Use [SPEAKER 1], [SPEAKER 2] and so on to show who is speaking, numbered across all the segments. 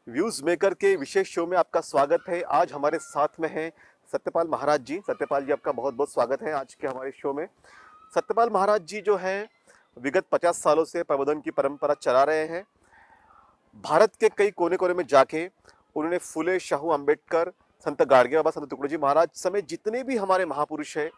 [SPEAKER 1] Views maker के विशेष show में आपका स्वागत है। आज हमारे साथ में हैं सत्यपाल महाराज जी। सत्यपाल जी, आपका बहुत बहुत स्वागत है आज के हमारे शो में। सत्यपाल महाराज जी जो हैं विगत 50 सालों से प्रबोधन की परंपरा चला रहे हैं। भारत के कई कोने कोने में जाके उन्होंने फुले शाहू अम्बेडकर, संत गाडगे बाबा, संत तुकडोजी महाराज समेत जितने भी हमारे महापुरुष हैं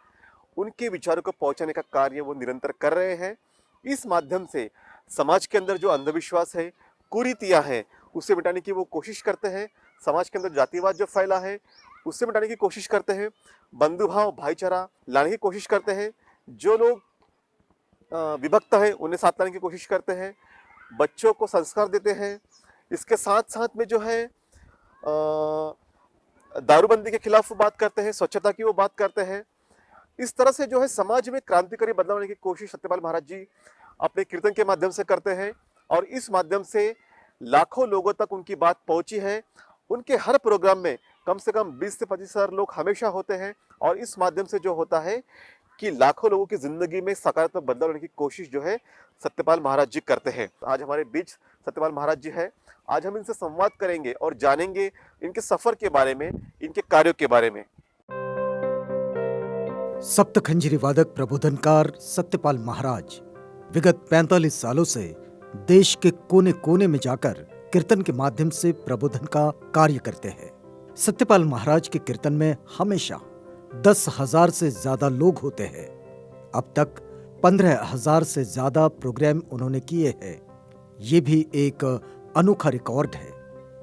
[SPEAKER 1] उनके विचारों को पहुंचाने का कार्य वो निरंतर कर रहे हैं। इस माध्यम से समाज के अंदर जो अंधविश्वास है, कुरीतियां हैं, उसे मिटाने की वो कोशिश करते हैं। समाज के अंदर जातिवाद जो फैला है उससे मिटाने की कोशिश करते हैं। बंधुभाव, भाईचारा लाने की कोशिश करते हैं। जो लोग विभक्त है उन्हें साथ लाने की कोशिश करते हैं। बच्चों को संस्कार देते हैं। इसके साथ साथ में जो है दारूबंदी के खिलाफ वो बात करते हैं, स्वच्छता की वो बात करते हैं। इस तरह से जो है समाज में क्रांतिकारी बदलाव लाने की कोशिश सत्यपाल महाराज जी अपने कीर्तन के माध्यम से करते हैं और इस माध्यम से लाखों लोगों तक उनकी बात पहुंची है। उनके हर प्रोग्राम में कम से कम 20 से 25 हजार लोग हमेशा होते हैं और इस माध्यम से जो होता है कि लाखों लोगों की जिंदगी में सकारात्मक बदलाव लाने की कोशिश जो है सत्यपाल महाराज जी करते हैं। आज हमारे बीच सत्यपाल महाराज जी है। आज हम इनसे संवाद करेंगे और जानेंगे इनके सफर के बारे में, इनके कार्यों के बारे में।
[SPEAKER 2] सप्तखंजरी वादक प्रबोधनकार सत्यपाल महाराज विगत 45 सालों से देश के कोने कोने में जाकर कीर्तन के माध्यम से प्रबोधन का कार्य करते हैं। सत्यपाल महाराज के कीर्तन में हमेशा 10,000 से ज्यादा लोग होते हैं। अब तक 15,000 से ज्यादा प्रोग्राम उन्होंने किए हैं। ये भी एक अनोखा रिकॉर्ड है।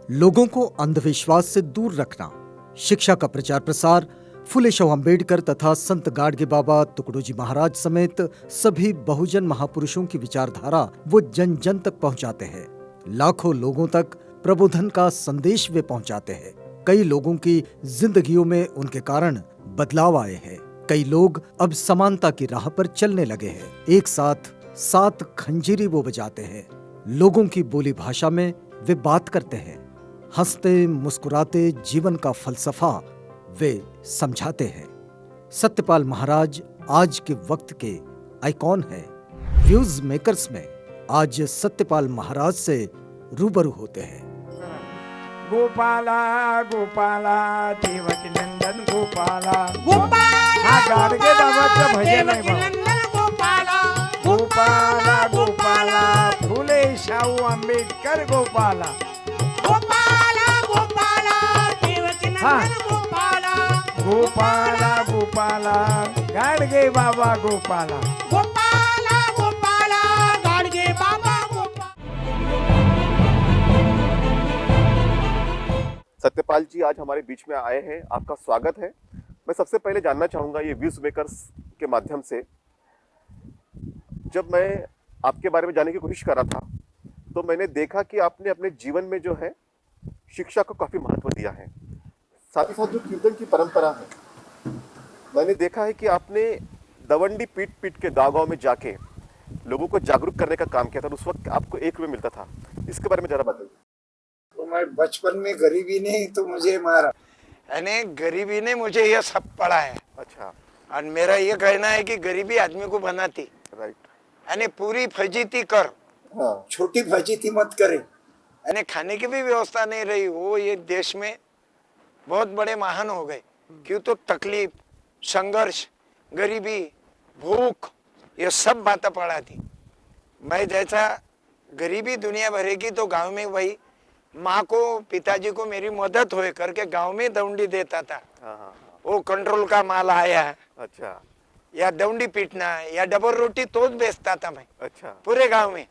[SPEAKER 2] लोगों को अंधविश्वास से दूर रखना, शिक्षा का प्रचार प्रसार, फुले शाहू अम्बेडकर तथा संत गाडगे बाबा, तुकडोजी महाराज समेत सभी बहुजन महापुरुषों की विचारधारा वो जन जन तक पहुंचाते हैं। लाखों लोगों तक प्रबोधन का संदेश वे पहुंचाते हैं। कई लोगों की जिंदगियों में उनके कारण बदलाव आए हैं। कई लोग अब समानता की राह पर चलने लगे हैं। एक साथ 7 खंजीरी वो बजाते हैं। लोगों की बोली भाषा में वे बात करते हैं। हंसते मुस्कुराते जीवन का फलसफा वे समझाते हैं। सत्यपाल महाराज आज के वक्त के आइकॉन हैं। व्यूज मेकर्स में आज सत्यपाल महाराज से रूबरू होते हैं।
[SPEAKER 3] गोपाला गोपाला देवकी नंदन गोपाला
[SPEAKER 4] गोपाला
[SPEAKER 3] हा गाडगे बाबाचं भजन आहे
[SPEAKER 4] देवकी
[SPEAKER 3] बाबा.
[SPEAKER 4] नंदन गोपाला
[SPEAKER 3] गोपाला गोपाला फुले शाहू आंबेडकर गोपाला
[SPEAKER 4] गोपाला गोपाला देवकी
[SPEAKER 3] हा.
[SPEAKER 4] नंदन गोपाला
[SPEAKER 3] गोपाला गोपाला गाडगे बाबा गोपाला.
[SPEAKER 4] गोपाला गोपाला गाडगे बाबा गोपाला।
[SPEAKER 1] सत्यपाल जी आज हमारे बीच में आए हैं, आपका स्वागत है। मैं सबसे पहले जानना चाहूंगा ये व्यूज मेकर्स के माध्यम से, जब मैं आपके बारे में जानने की कोशिश कर रहा था तो मैंने देखा कि आपने अपने जीवन में जो है शिक्षा को काफी महत्व दिया है। साथ ही साथ जो कीर्तन की परंपरा है, मैंने देखा है कि आपने दवंडी पीट पीट के गाँव गाँव में जाके लोगों को जागरूक करने का काम किया था। उस वक्त आपको 1 रुपये मिलता था, इसके बारे में जरा बताइए।
[SPEAKER 5] तो मैं बचपन में गरीबी ने तो मुझे मारा,
[SPEAKER 3] यानी गरीबी ने मुझे यह सब पढ़ा है.
[SPEAKER 1] अच्छा,
[SPEAKER 3] और मेरा ये कहना है कि गरीबी आदमी को बनाती,
[SPEAKER 1] राइट।
[SPEAKER 3] यानी पूरी फजीती कर,
[SPEAKER 5] हाँ, छोटी फजीती मत करे.
[SPEAKER 3] यानी खाने की भी व्यवस्था नहीं रही, वो ये देश में बहुत बड़े महान हो गए. क्यों? तो तकलीफ, संघर्ष, गरीबी, भूख, ये सब बातें पढ़ा थी. मैं जैसा गरीबी दुनिया भरेगी तो गांव में वही माँ को, पिताजी को मेरी मदद होए करके गांव में दौंडी देता था.
[SPEAKER 1] हाँ,
[SPEAKER 3] वो कंट्रोल का माल आया है,
[SPEAKER 1] अच्छा
[SPEAKER 3] या दौंडी पीटना या डबल रोटी तो बेचता था मैं
[SPEAKER 1] अच्छा,
[SPEAKER 3] पूरे गांव में.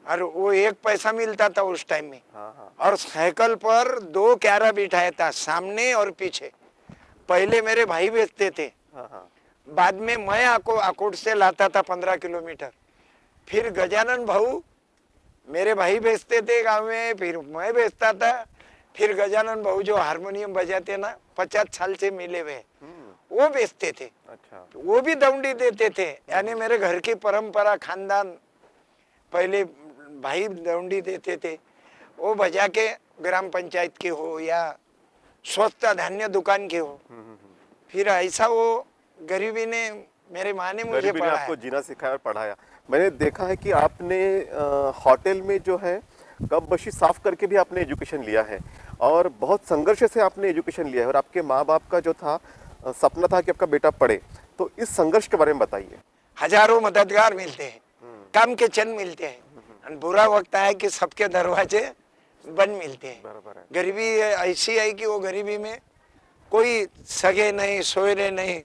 [SPEAKER 3] और वो 1 पैसा मिलता था उस टाइम में.
[SPEAKER 1] हाँ,
[SPEAKER 3] और साइकिल पर 2 क्यारा बिठाया था, सामने और पीछे. पहले मेरे भाई बेचते थे,
[SPEAKER 1] हाँ,
[SPEAKER 3] बाद में मैं आकोट से लाता था 15 किलोमीटर. फिर गजानन भाऊ, मेरे भाई बेचते थे गांव में, फिर मैं बेचता था. फिर गजानन भाऊ जो हारमोनियम बजाते ना, 50 साल से मिले हुए, वो वो बेचते थे,
[SPEAKER 1] अच्छा।
[SPEAKER 3] वो भी दौंडी देते थे। यानी मेरे घर की परंपरा खानदान पहले भाई दौंडी देते थे, वो बजा के ग्राम पंचायत के हो या स्वस्थ धान्य दुकान के हो। फिर ऐसा वो गरीबी ने, मेरे माँ ने मुझे
[SPEAKER 1] गरीबी ने
[SPEAKER 3] पढ़ाया।
[SPEAKER 1] आपको जीना सिखाया और पढ़ाया। मैंने देखा है कि आपने होटल में जो है कप बशी साफ करके भी आपने एजुकेशन लिया है और बहुत संघर्ष से आपने एजुकेशन लिया है और आपके माँ बाप का जो था सपना था कि आपका बेटा पढ़े। तो इस संघर्ष के बारे में बताइए।
[SPEAKER 3] हजारों मददगार मिलते हैं, काम के चंद मिलते हैं, और बुरा वक्त आए कि सबके दरवाजे बंद मिलते हैं।
[SPEAKER 1] बराबर है।
[SPEAKER 3] गरीबी ऐसी है कि वो गरीबी में कोई सगे नहीं, सोयरे नहीं,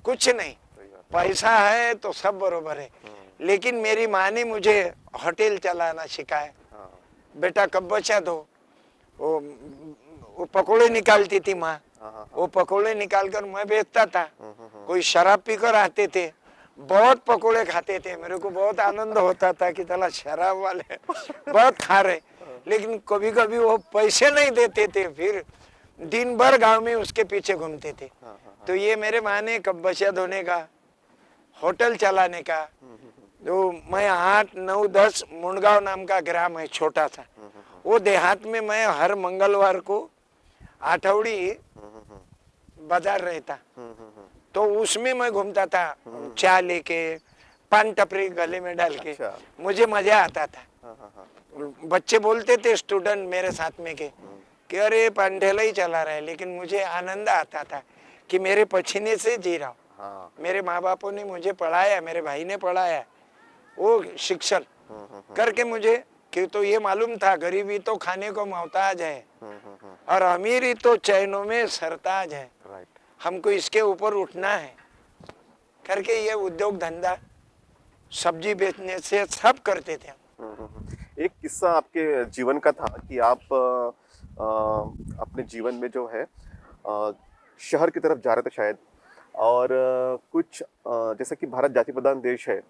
[SPEAKER 3] कुछ नहीं। पैसा है तो सब बरोबर है। लेकिन मेरी माँ ने मुझे होटल चलाना सिखाया। बेटा कब बचा दो, वो पकोड़े निकालती थी माँ, वो पकोड़े निकाल कर मैं बेचता था। कोई शराब पीकर आते थे, बहुत पकोड़े खाते थे, मेरे को बहुत आनंद होता था कि चला शराब वाले बहुत खा रहे। लेकिन कभी कभी वो पैसे नहीं देते थे, फिर दिन भर गांव में उसके पीछे घूमते थे। तो ये मेरे माँ ने कब बचा धोने का, होटल चलाने का, तो मैं 8, 9, 10 मुंडगांव नाम का ग्राम है छोटा सा, वो देहात में मैं हर मंगलवार को आठौड़ी बाजार रहता, तो उसमें मैं घूमता था, चाय लेके, पान टपरी गले में डाल के।
[SPEAKER 1] अच्छा।
[SPEAKER 3] मुझे मजा आता था। बच्चे बोलते थे स्टूडेंट मेरे साथ में के कि अरे पानठेला ही चला रहा है, लेकिन मुझे आनंद आता था कि मेरे पसीने से जी रहा हूँ। मेरे माँ बापों ने मुझे पढ़ाया, मेरे भाई ने पढ़ाया, वो शिक्षण करके मुझे कि तो ये मालूम था गरीबी तो खाने को मोहताज है और अमीरी तो चैनों में सरताज है, हमको इसके ऊपर उठना है करके ये उद्योग धंधा सब्जी बेचने से सब करते थे।
[SPEAKER 1] एक किस्सा आपके जीवन का था कि आप अपने जीवन में जो है शहर की तरफ जा रहे थे शायद, और कुछ जैसा कि भारत जाति प्रधान देश है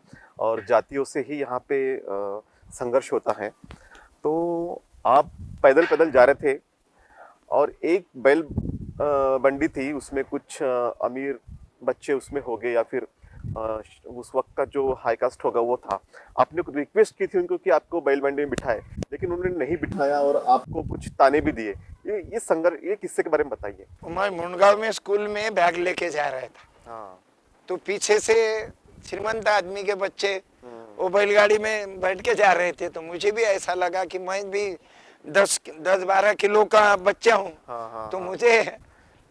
[SPEAKER 1] और जातियों से ही यहाँ पे संघर्ष होता है, तो आप पैदल पैदल जा रहे थे और एक बैल बंडी थी, उसमें कुछ अमीर बच्चे उसमें हो गए या फिर उस वक्त का जो हाई कास्ट होगा वो था। आपने कुछ रिक्वेस्ट की थी उनको कि आपको बैल बंडी में बिठाए, लेकिन उन्होंने नहीं बिठाया और आपको कुछ ताने भी दिए। ये संघर्ष, ये किस्से के बारे में बताइए।
[SPEAKER 3] मैं मुंडगांव में स्कूल में बैग लेके जा रहा था।
[SPEAKER 1] हाँ।
[SPEAKER 3] तो पीछे से श्रीमंत आदमी के बच्चे वो बैलगाड़ी में बैठ के जा रहे थे, तो मुझे भी ऐसा लगा कि मैं भी 10-12 किलो का बच्चा हूँ। तो मुझे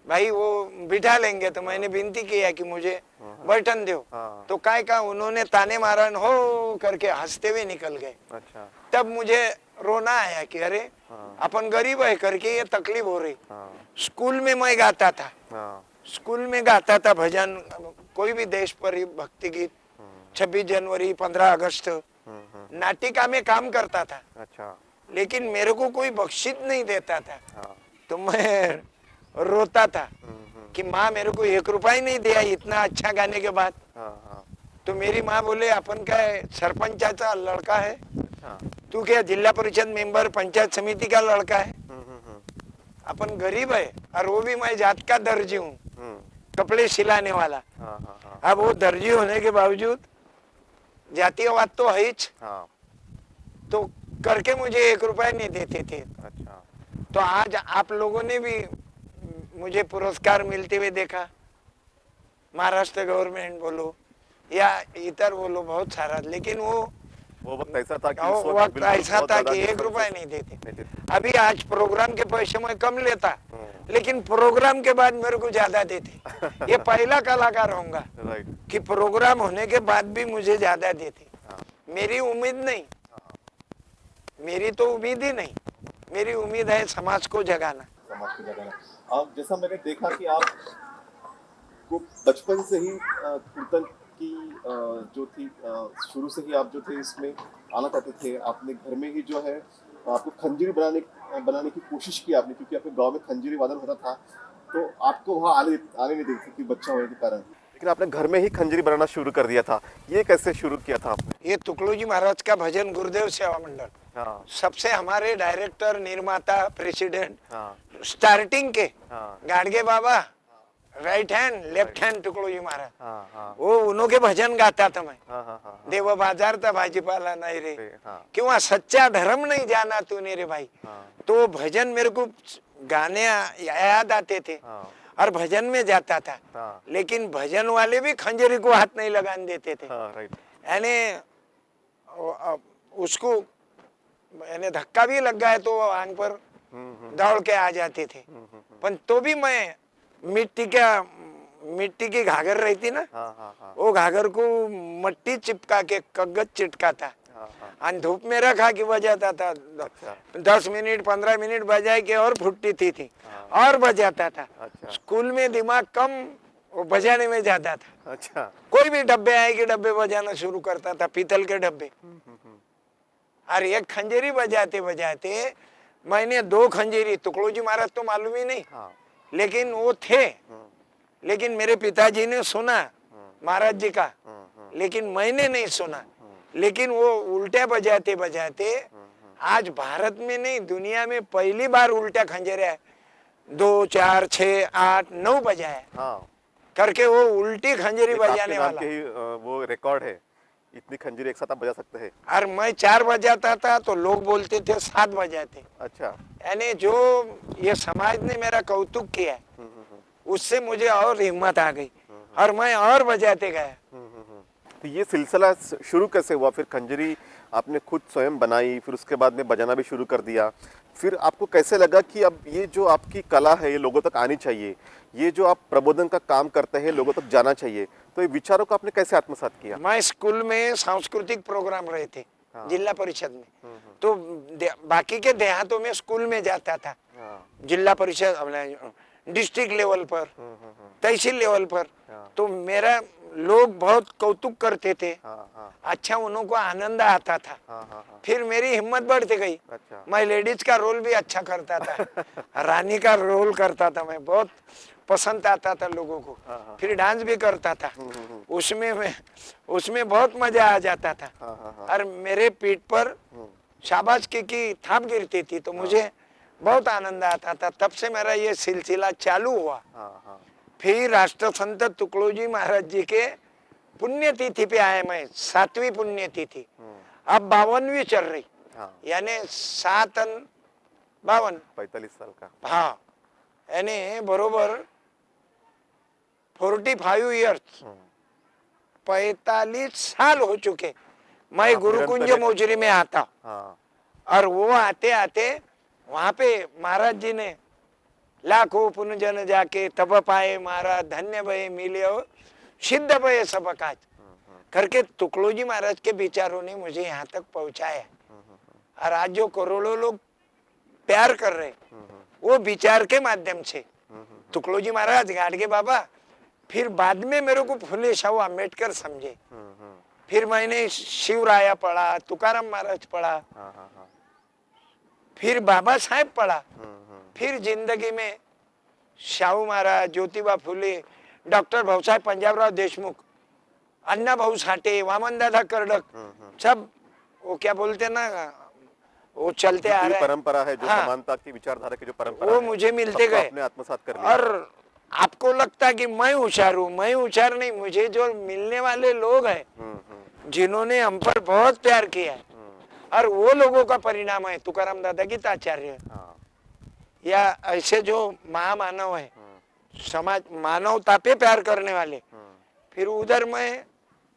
[SPEAKER 3] भाई वो बिठा लेंगे, तो मैंने विनती किया कि मुझे बैठन दो। तो काय का उन्होंने ताने मारन हो करके हंसते हुए निकल गए।
[SPEAKER 1] अच्छा।
[SPEAKER 3] तब मुझे रोना आया कि अरे अपन गरीब है करके ये तकलीफ हो रही। स्कूल में मैं गाता था, स्कूल में गाता था भजन, कोई भी देश पर भक्ति गीत, 26 जनवरी, 15 अगस्त, नाटिका में काम करता था।
[SPEAKER 1] अच्छा।
[SPEAKER 3] लेकिन मेरे को कोई बख्शिश नहीं देता था। तो मैं रोता था कि माँ मेरे को 1 रुपया ही नहीं दिया इतना अच्छा गाने के बाद। तो मेरी माँ बोले अपन का सरपंचाचा लड़का है, तू क्या जिला परिषद मेंबर पंचायत समिति का लड़का है, अपन गरीब है और वो भी मैं जात का दर्जी हूँ, कपड़े सिलाने वाला। अब वो दर्जी होने के बावजूद जातीयवाद तो है ही, तो करके मुझे 1 रुपया नहीं देते थे।
[SPEAKER 1] अच्छा।
[SPEAKER 3] तो आज आप लोगों ने भी मुझे पुरस्कार मिलते हुए देखा, महाराष्ट्र गवर्नमेंट बोलो या इतर बोलो, बहुत सारा। लेकिन वो
[SPEAKER 1] वक्त ऐसा था कि
[SPEAKER 3] वो
[SPEAKER 1] उस
[SPEAKER 3] वक्त
[SPEAKER 1] बिल्कुल
[SPEAKER 3] ऐसा
[SPEAKER 1] बहुत
[SPEAKER 3] था
[SPEAKER 1] ज्यादा
[SPEAKER 3] कि 1
[SPEAKER 1] difference
[SPEAKER 3] रुपया नहीं देते।
[SPEAKER 1] नहीं देते।
[SPEAKER 3] अभी आज प्रोग्राम के पैसे मैं कम लेता, लेकिन प्रोग्राम के बाद मेरे को ज्यादा देते। ये पहला कलाकार होऊंगा
[SPEAKER 1] राइट।
[SPEAKER 3] कि प्रोग्राम होने के बाद भी मुझे ज्यादा देते। मेरी उम्मीद नहीं, मेरी तो उम्मीद ही नहीं, मेरी उम्मीद है समाज को जगाना।
[SPEAKER 1] समाज की जगह। अब जैसा मैंने देखा कि आप को बचपन से ही कीर्तन की जो थी शुरू से ही आप जो थे इसमें आना चाहते थे। आपने घर में ही जो है आपको खंजीरी बनाने की कोशिश की आपने, क्योंकि आपके गांव में खंजीरी वादन होता था, तो आपको वहाँ आने नहीं देती थी बच्चा होने के कारण, लेकिन आपने घर में ही खंजीरी बनाना शुरू कर दिया था। ये कैसे शुरू किया था आपने?
[SPEAKER 3] ये तुकड़ू जी महाराज का भजन गुरुदेव सेवा मंडल, सबसे हमारे डायरेक्टर, निर्माता, प्रेसिडेंट, स्टार्टिंग के गाड़गे बाबा right hand left hand Tukdoji Maharaj
[SPEAKER 1] हाँ हाँ
[SPEAKER 3] वो उन्हों के भजन गाता था मैं
[SPEAKER 1] हाँ हाँ हाँ
[SPEAKER 3] देव बाजार था भाजीपाला नहीं रे
[SPEAKER 1] हाँ
[SPEAKER 3] क्यों सच्चा धर्म नहीं जाना तूने रे भाई
[SPEAKER 1] हाँ
[SPEAKER 3] तो भजन मेरे को गाने याद आते थे
[SPEAKER 1] हाँ
[SPEAKER 3] और भजन में जाता था
[SPEAKER 1] हाँ
[SPEAKER 3] लेकिन भजन वाले भी खंजरी को हाथ नहीं लगाने देते थे
[SPEAKER 1] हाँ राइट
[SPEAKER 3] यानी उसको यानी धक्का भी लग गया तो वो आंग पर दौड़ के आ जाते थे पर तो भी मैं मिट्टी की घाघर रहती ना
[SPEAKER 1] हाँ हाँ हाँ
[SPEAKER 3] वो घाघर को मट्टी चिपका के कागज चिटकाता
[SPEAKER 1] हाँ हाँ
[SPEAKER 3] और धूप में रखा कि बजाता था
[SPEAKER 1] अच्छा
[SPEAKER 3] 10 मिनट 15 मिनट बजाए के और फुटती थी और बजाता था
[SPEAKER 1] अच्छा
[SPEAKER 3] स्कूल में दिमाग कम वो बजाने में जाता था
[SPEAKER 1] अच्छा
[SPEAKER 3] कोई भी डब्बे आए कि डब्बे बजाना शुरू करता था पीतल के डब्बे और एक खंजरी बजाते बजाते मैंने 2 खंजरी तुकडोजी महाराज तो मालूम ही नहीं
[SPEAKER 1] हाँ
[SPEAKER 3] लेकिन वो थे लेकिन मेरे पिताजी ने सुना महाराज जी का लेकिन मैंने नहीं सुना लेकिन वो उल्टा बजाते बजाते आज भारत में नहीं दुनिया में पहली बार उल्टा खंजरे 2 4 6 8 9 बजाया
[SPEAKER 1] हाँ
[SPEAKER 3] करके वो उल्टी खंजरी
[SPEAKER 1] एक आपके
[SPEAKER 3] बजाने
[SPEAKER 1] नाम
[SPEAKER 3] वाला
[SPEAKER 1] के ही वो रिकॉर्ड है इतनी खंजरी एक साथ आप बजा सकते हैं
[SPEAKER 3] और मैं 4 बजाता था तो लोग बोलते थे 7 बजाते
[SPEAKER 1] अच्छा
[SPEAKER 3] यानी जो ये समाज ने मेरा कौतुक किया है, उससे मुझे और हिम्मत आ गई और मैं और बजाते गया
[SPEAKER 1] तो ये सिलसिला शुरू कैसे हुआ फिर खंजरी आपने खुद स्वयं बनाई फिर उसके बाद में बजाना भी शुरू कर दिया फिर आपको कैसे लगा कि अब ये जो आपकी कला है ये लोगों तक आनी चाहिए ये जो आप प्रबोधन का काम करते हैं लोगों तक जाना चाहिए तो ये विचारों को आपने कैसे आत्मसात किया
[SPEAKER 3] मैं स्कूल में सांस्कृतिक प्रोग्राम रहे थे
[SPEAKER 1] हाँ।
[SPEAKER 3] जिला परिषद में तो बाकी के देहातों में स्कूल में जाता था
[SPEAKER 1] हाँ
[SPEAKER 3] जिला परिषद डिस्ट्रिक्ट लेवल पर तहसील लेवल पर
[SPEAKER 1] हाँ।
[SPEAKER 3] तो मेरा लोग बहुत कौतुक करते थे
[SPEAKER 1] हाँ हाँ
[SPEAKER 3] अच्छा उन्हों को आनंद आता था
[SPEAKER 1] हाँ हाँ हाँ
[SPEAKER 3] फिर मेरी हिम्मत बढ़ती गई
[SPEAKER 1] अच्छा
[SPEAKER 3] मैं लेडीज का रोल भी अच्छा करता था रानी का रोल करता था मैं बहुत पसंद आता था लोगों को फिर डांस भी करता था उसमें बहुत मजा आ जाता था
[SPEAKER 1] हाँ हाँ हाँ
[SPEAKER 3] और मेरे पीठ पर शाबाश की थाप गिरती थी तो मुझे बहुत आनंद आता था तब से मेरा ये सिलसिला चालू हुआ
[SPEAKER 1] हाँ हाँ
[SPEAKER 3] फिर राष्ट्र संत तुकडोजी महाराज जी के पुण्यतिथि पे आए मैं 7वीं पुण्यतिथि अब 52वीं चल रही
[SPEAKER 1] हाँ
[SPEAKER 3] यानी 7 और 52
[SPEAKER 1] 45 साल का
[SPEAKER 3] हाँ यानी बरोबर 45 ईयर्स 45 साल हो चुके मैं
[SPEAKER 1] आप
[SPEAKER 3] गुरुकुंज
[SPEAKER 1] निरंतर-
[SPEAKER 3] मोजरी में आता
[SPEAKER 1] हाँ
[SPEAKER 3] और वो आते आते वहां पे महाराज जी ने लाखों पुनजन जाके तप पाए महाराज धन्य भय मिले हो सिद्ध भय सब काज करके तुकडोजी महाराज के विचारों ने मुझे यहाँ तक पहुंचाया और आज जो करोड़ों लोग प्यार कर रहे वो विचार के माध्यम से तुकडोजी महाराज गाडगे बाबा फिर बाद में मेरे को फुले शाहू अम्बेडकर समझे फिर मैंने शिवराया पढ़ा तुकाराम महाराज पढ़ा
[SPEAKER 1] हाँ हाँ हाँ
[SPEAKER 3] फिर बाबा साहेब पढ़ा फिर जिंदगी में शाहू महाराज ज्योतिबा फुले डॉक्टर भाऊसाहेब पंजाबराव देशमुख अन्ना भाऊ साठे वामन दादा कर्डक सब वो क्या बोलते ना वो चलते आ
[SPEAKER 1] जो
[SPEAKER 3] रहे हैं
[SPEAKER 1] परंपरा है जो
[SPEAKER 3] हाँ।
[SPEAKER 1] समानता की विचारधारा की जो परंपरा
[SPEAKER 3] वो
[SPEAKER 1] है,
[SPEAKER 3] मुझे मिलते
[SPEAKER 1] सबको
[SPEAKER 3] गए
[SPEAKER 1] आपने आत्मसात कर लिया
[SPEAKER 3] और आपको लगता है कि मैं होशियार हूँ मैं होशियार नहीं मुझे जो मिलने वाले लोग हैं जिन्होंने हम पर बहुत प्यार किया है और वो लोगों का परिणाम है तुकाराम दादा गीताचार्य
[SPEAKER 1] हाँ
[SPEAKER 3] या ऐसे जो महामानव है समाज मानवता पे प्यार करने वाले फिर उधर मैं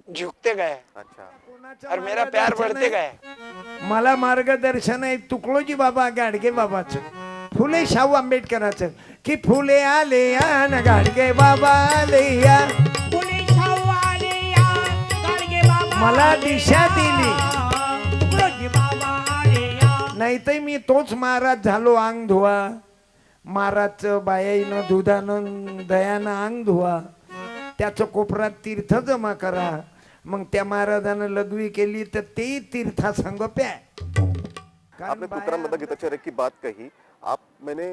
[SPEAKER 3] झुकते गया
[SPEAKER 1] अच्छा
[SPEAKER 3] और मेरा प्यार बढ़ते गया
[SPEAKER 6] मला मार्गदर्शन आहे तुकडोजी बाबा गाडगे बाबाचं फुले शाहू आंबेडकराचं की फुले आले या न गाडगे बाबा आले या
[SPEAKER 4] पोलीस आले या गाडगे बाबा
[SPEAKER 6] मला दिशा दिली
[SPEAKER 4] तुकडोजी बाबा आले या
[SPEAKER 6] नाही तर मी तोच महाराज झालो अंग धुवा महाराजचं बायाईनं दुधानं दयानं अंग धुवा त्याचं कोपरात तीर्थ जमा करा मग त्या महाराजानं लघवी केली तर तेही तीर्थासंग प्या
[SPEAKER 1] आपने तुकाराम दादा गीताचार्य की बात कही आपने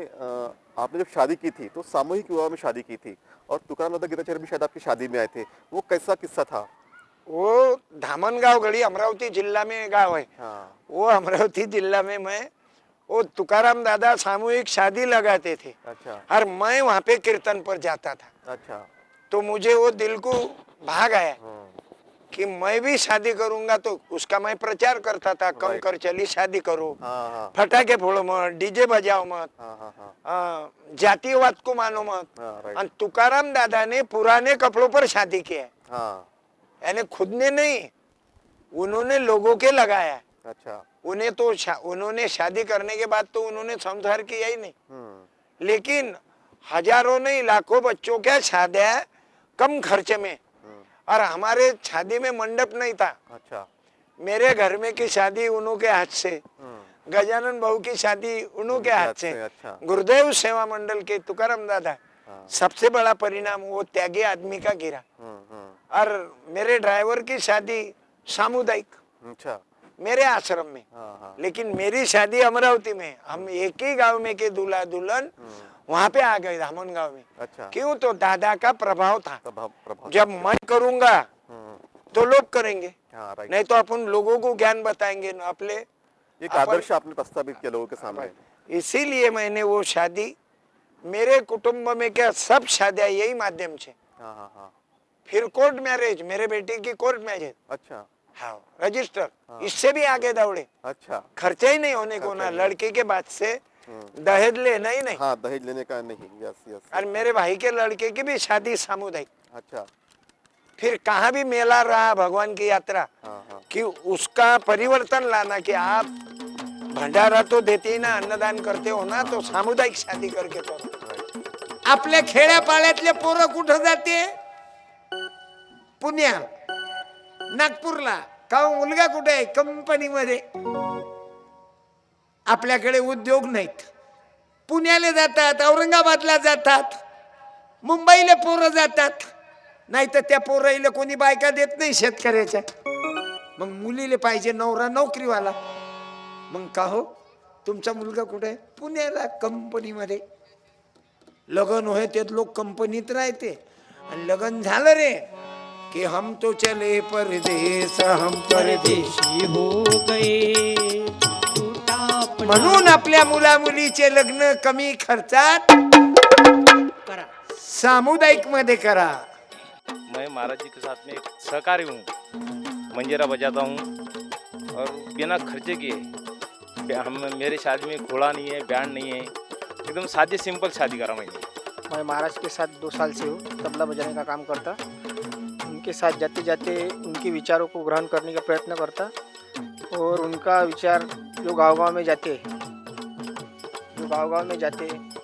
[SPEAKER 1] जब शादी की थी तो सामूहिक विवाह में शादी की थी और तुकाराम दादा गीताचार्य भी शायद आपकी शादी में आए थे वो कैसा किस्सा था
[SPEAKER 3] वो धामनगांव गढ़ी अमरावती जिला में गांव है
[SPEAKER 1] हाँ
[SPEAKER 3] वो अमरावती जिला में मैं वो तुकाराम दादा सामूहिक शादी लगाते थे
[SPEAKER 1] अच्छा
[SPEAKER 3] और मैं वहाँ पे कीर्तन पर जाता था।
[SPEAKER 1] अच्छा
[SPEAKER 3] तो मुझे वो दिल को भाग आया
[SPEAKER 1] हम्म,
[SPEAKER 3] कि मैं भी शादी करूंगा, तो उसका मैं प्रचार करता था, कम
[SPEAKER 1] Right.
[SPEAKER 3] कर चली शादी करो,
[SPEAKER 1] हाँ हाँ
[SPEAKER 3] फटाके फोड़ो मत, डीजे बजाओ मत,
[SPEAKER 1] हाँ हाँ हाँ
[SPEAKER 3] जातिवाद को मानो मत।
[SPEAKER 1] हाँ राइट
[SPEAKER 3] और तुकाराम दादा ने पुराने कपड़ों पर शादी किया है,
[SPEAKER 1] हाँ
[SPEAKER 3] यानी खुद ने नहीं, उन्होंने लोगों के लगाया।
[SPEAKER 1] अच्छा
[SPEAKER 3] उन्होंने शादी करने के बाद तो उन्होंने संसार किया ही नहीं,
[SPEAKER 1] हम्म
[SPEAKER 3] लेकिन हजारों नहीं लाखों बच्चों के शादियां कम खर्चे में। और हमारे शादी में मंडप नहीं था,
[SPEAKER 1] अच्छा
[SPEAKER 3] मेरे घर में की शादी उन्हों के हाथ से, गजानन बहू की शादी उन्हों के हाथ से,
[SPEAKER 1] अच्छा
[SPEAKER 3] गुरुदेव सेवा मंडल के तुकाराम दादा।
[SPEAKER 1] हाँ
[SPEAKER 3] सबसे बड़ा परिणाम वो त्यागी आदमी का गिरा। और मेरे ड्राइवर की शादी सामुदायिक
[SPEAKER 1] अच्छा
[SPEAKER 3] मेरे आश्रम में,
[SPEAKER 1] हाँ हाँ
[SPEAKER 3] लेकिन मेरी शादी अमरावती में। हम एक ही गांव में के दूल्हा दुल्हन वहां पे आ गए धामन गांव में।
[SPEAKER 1] अच्छा
[SPEAKER 3] क्यों? तो दादा का प्रभाव था।
[SPEAKER 1] प्रभाव
[SPEAKER 3] जब मैं करूंगा
[SPEAKER 1] हम्म,
[SPEAKER 3] तो लोग करेंगे,
[SPEAKER 1] हाँ राइट
[SPEAKER 3] नहीं तो अपन लोगों को ज्ञान बताएंगे न अपने।
[SPEAKER 1] एक
[SPEAKER 3] अपन-
[SPEAKER 1] आदर्श आपने प्रस्तावित किया लोगों के सामने
[SPEAKER 3] इसीलिए मैंने वो शादी, मेरे कुटुंब में क्या सब शादियां यही माध्यम से।
[SPEAKER 1] हाँ हाँ हाँ
[SPEAKER 3] फिर कोर्ट मैरिज, मेरे बेटे की कोर्ट मैरिज,
[SPEAKER 1] अच्छा
[SPEAKER 3] हाँ रजिस्टर, इससे भी आगे दौड़े।
[SPEAKER 1] अच्छा
[SPEAKER 3] खर्चा ही नहीं होने को ना, लड़की के बाद से दहेज लेना ही नहीं।
[SPEAKER 1] हाँ दहेज लेने का नहीं यस यस
[SPEAKER 3] और मेरे भाई के लड़के की भी शादी सामुदायिक।
[SPEAKER 1] अच्छा
[SPEAKER 3] फिर कहाँ भी मेला रहा भगवान की यात्रा,
[SPEAKER 1] हाँ हाँ
[SPEAKER 3] कि उसका परिवर्तन लाना, कि आप भंडारा तो देते ही ना, अन्नदान करते हो ना, तो सामुदायिक शादी करके करो।
[SPEAKER 1] राइट
[SPEAKER 6] आपल्या खेड्यापाड्यातले पोरं कुठं जाते? पुण्या, नागपूरला. का हो, मुलगा कुठे आहे? कंपनीमध्ये. आपल्याकडे उद्योग नाहीत. पुण्याला जातात, औरंगाबादला जातात, मुंबईला पोरं जातात. नाही तर त्या पोराईला कोणी बायका देत नाही शेतकऱ्याच्या. मग मुलीले पाहिजे नवरा नोकरीवाला. मग का हो, तुमचा मुलगा कुठे आहे? पुण्याला कंपनीमध्ये. लगन होय ते लोक कंपनीत राहते, आणि लगन झालं रे कि हम तो चले परदेस, हम परदेशी
[SPEAKER 4] हो गए टूटा अपना
[SPEAKER 6] म्हणून आपल्या मुला मुलीचे लग्न कमी खर्चात
[SPEAKER 4] करा।
[SPEAKER 6] सामुदायिक मध्ये करा.
[SPEAKER 7] मैं महाराज जी के साथ में एक सहकारी हूँ, मंजीरा बजाता हूँ और बिना खर्चे किए। हम मेरे शादी में घोड़ा नहीं है, बैंड नहीं है, एकदम सादी सिंपल शादी करा मैंने।
[SPEAKER 8] मैं महाराज के साथ 2 साल से हूँ, तबला बजाने का काम करता। उनके साथ जाते जाते उनके विचारों को ग्रहण करने का प्रयत्न करता, और उनका विचार जो गांव-गांव में जाते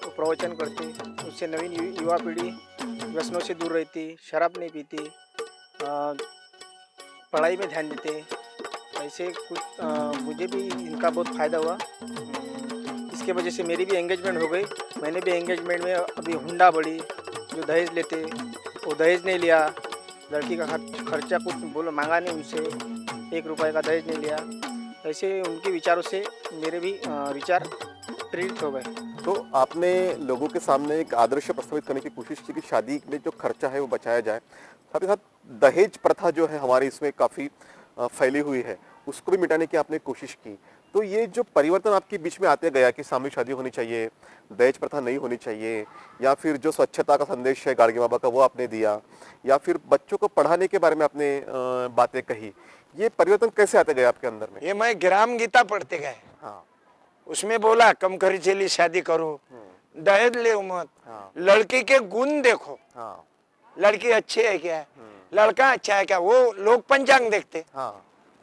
[SPEAKER 8] वो प्रवचन करते, उससे नवीन युवा पीढ़ी व्यसनों से दूर रहती, शराब नहीं पीती, पढ़ाई में ध्यान देते। ऐसे कुछ मुझे भी इनका बहुत फ़ायदा हुआ। इसके वजह से मेरी भी एंगेजमेंट हो गई। मैंने भी एंगेजमेंट में अभी हुंडा बढ़ी, जो दहेज लेते वो दहेज नहीं लिया, लड़की का खर्चा कुछ बोलो मांगा नहीं उनसे, 1 रुपये का दहेज नहीं लिया। ऐसे उनके विचारों से मेरे भी विचार प्रेरित हो गए।
[SPEAKER 1] तो आपने लोगों के सामने एक आदर्श प्रस्तावित करने की कोशिश की कि शादी में जो खर्चा है वो बचाया जाए, साथ ही साथ दहेज प्रथा जो है हमारे इसमें काफ़ी फैली हुई है, उसको भी मिटाने की आपने कोशिश की। तो ये जो परिवर्तन आपके बीच में आते गया कि सामूहिक शादी होनी चाहिए, दहेज प्रथा नहीं होनी चाहिए, या फिर जो स्वच्छता का संदेश है गाड़गे बाबा का वो आपने दिया, या फिर बच्चों को पढ़ाने के बारे में आपने बातें कही, ये परिवर्तन कैसे आते गए आपके अंदर में?
[SPEAKER 3] ये मैं ग्राम गीता पढ़ते गए,
[SPEAKER 1] हाँ
[SPEAKER 3] उसमें बोला कम खर्चीली शादी करो, दहेज ले मत,
[SPEAKER 1] हाँ
[SPEAKER 3] लड़की के गुण देखो,
[SPEAKER 1] हाँ
[SPEAKER 3] लड़की अच्छी है क्या, लड़का अच्छा है क्या। वो लोग पंचांग देखते,
[SPEAKER 1] हाँ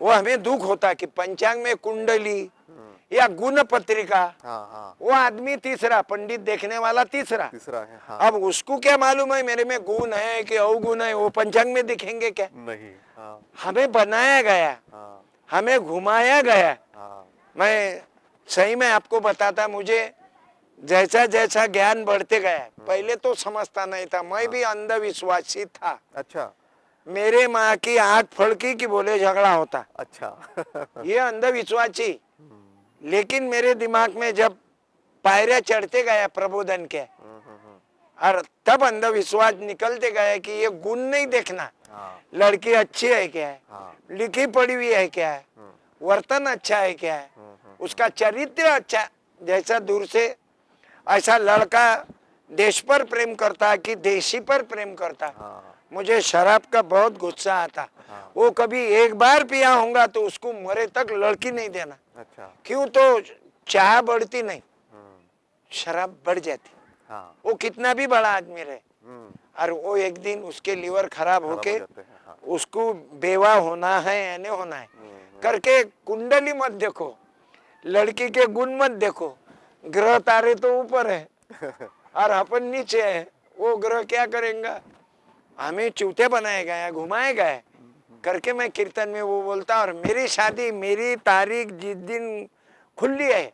[SPEAKER 3] वो हमें दुख होता कि पंचांग में कुंडली या गुण पत्रिका,
[SPEAKER 1] हाँ हाँ
[SPEAKER 3] वो आदमी तीसरा, पंडित देखने वाला तीसरा।
[SPEAKER 1] तीसरा है हाँ
[SPEAKER 3] अब उसको क्या मालूम है मेरे में गुण है कि अवगुण है, वो पंचांग में दिखेंगे क्या।
[SPEAKER 1] नहीं हाँ
[SPEAKER 3] हमें बनाया गया,
[SPEAKER 1] हाँ
[SPEAKER 3] हमें घुमाया गया।
[SPEAKER 1] हाँ
[SPEAKER 3] मैं सही में आपको बताता, मुझे जैसा जैसा ज्ञान बढ़ते गया, पहले तो समझता नहीं था, मैं भी अंधविश्वासी था।
[SPEAKER 1] अच्छा
[SPEAKER 3] मेरे माँ की 8 फड़की की बोले झगड़ा होता,
[SPEAKER 1] अच्छा
[SPEAKER 3] ये अंधविश्वासी। लेकिन मेरे दिमाग में जब पायरियां चढ़ते गया प्रबोधन के, और तब अंधविश्वास निकलते गया कि ये गुण नहीं देखना,
[SPEAKER 1] हाँ
[SPEAKER 3] लड़की अच्छी है क्या है,
[SPEAKER 1] हाँ
[SPEAKER 3] लिखी पढ़ी हुई है क्या है, वर्तन अच्छा है क्या है, उसका चरित्र अच्छा जैसा दूर से ऐसा लड़का देश पर प्रेम करता कि देशी पर प्रेम करता।
[SPEAKER 1] हाँ।
[SPEAKER 3] मुझे शराब का बहुत गुस्सा आता। वो कभी एक बार पिया होगा तो उसको मरे तक लड़की नहीं देना।
[SPEAKER 1] अच्छा।
[SPEAKER 3] क्यों? तो चाह बढ़ती नहीं, शराब बढ़ जाती।
[SPEAKER 1] हाँ।
[SPEAKER 3] वो कितना भी बड़ा आदमी रहे, और वो एक दिन उसके लीवर खराब होके
[SPEAKER 1] जाते हैं। हाँ।
[SPEAKER 3] उसको बेवा होना है या नहीं होना है करके कुंडली मत देखो, लड़की के गुण मत देखो, ग्रह तारे तो ऊपर है और अपन नीचे है। वो ग्रह क्या करेगा? हमें चूते बनाएगा या घुमाएगा है करके मैं कीर्तन में वो बोलता। और मेरी शादी, मेरी तारीख जिस दिन खुली है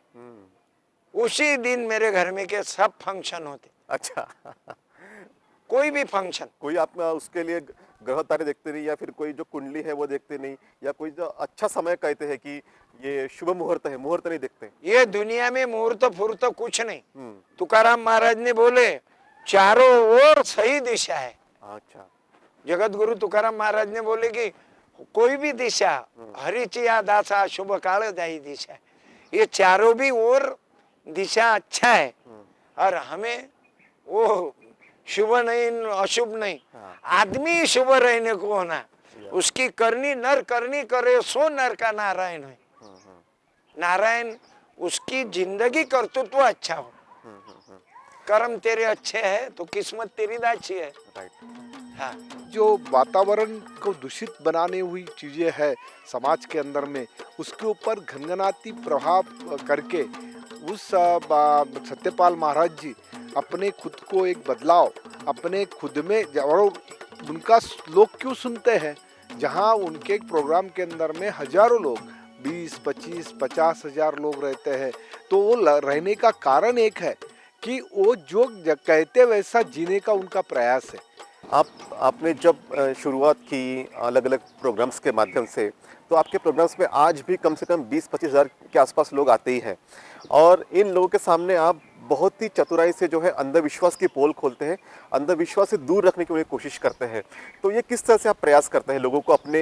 [SPEAKER 3] उसी दिन मेरे घर में के सब फंक्शन होते।
[SPEAKER 1] अच्छा।
[SPEAKER 3] कोई भी फंक्शन,
[SPEAKER 1] कोई आप उसके लिए ग्रह तारे देखते नहीं, या फिर कोई जो कुंडली है वो देखते नहीं, या कोई जो अच्छा समय कहते हैं कि ये शुभ मुहूर्त है, मुहूर्त नहीं देखते?
[SPEAKER 3] ये दुनिया में मुहूर्त फुहूर्त कुछ नहीं। तुकाराम महाराज ने बोले चारों ओर सही दिशा है।
[SPEAKER 1] अच्छा।
[SPEAKER 3] जगत गुरु तुकाराम महाराज ने बोले कि कोई भी दिशा हरिचिया दासा शुभ काल जाई दिशा, ये चारों भी ओर दिशा अच्छा है। और हमें वो शुभ नहीं अशुभ नहीं, आदमी शुभ रहने को होना। उसकी करनी नर करनी करे सो नर का नारायण है। नारायण उसकी जिंदगी कर्तृत्व अच्छा हो, कर्म तेरे अच्छे है तो किस्मत तेरी दाची है। हाँ।
[SPEAKER 9] जो वातावरण को दूषित बनाने हुई चीजें है समाज के अंदर में, उसके ऊपर घनघनाती प्रभाव करके उस सत्यपाल महाराज जी अपने खुद को एक बदलाव अपने खुद में, और उनका लोग क्यों सुनते हैं? जहां उनके प्रोग्राम के अंदर में हजारों लोग 20, 25, 50 हजार लोग रहते हैं, तो वो रहने का कारण एक है कि वो जो कहते वैसा जीने का उनका प्रयास है।
[SPEAKER 1] आपने जब शुरुआत की अलग अलग प्रोग्राम्स के माध्यम से, तो आपके प्रोग्राम्स में आज भी कम से कम 20-25 हज़ार के आसपास लोग आते ही हैं, और इन लोगों के सामने आप बहुत ही चतुराई से जो है अंधविश्वास की पोल खोलते हैं, अंधविश्वास से दूर रखने की उन्हें कोशिश करते हैं। तो ये किस तरह से आप प्रयास करते हैं लोगों को अपने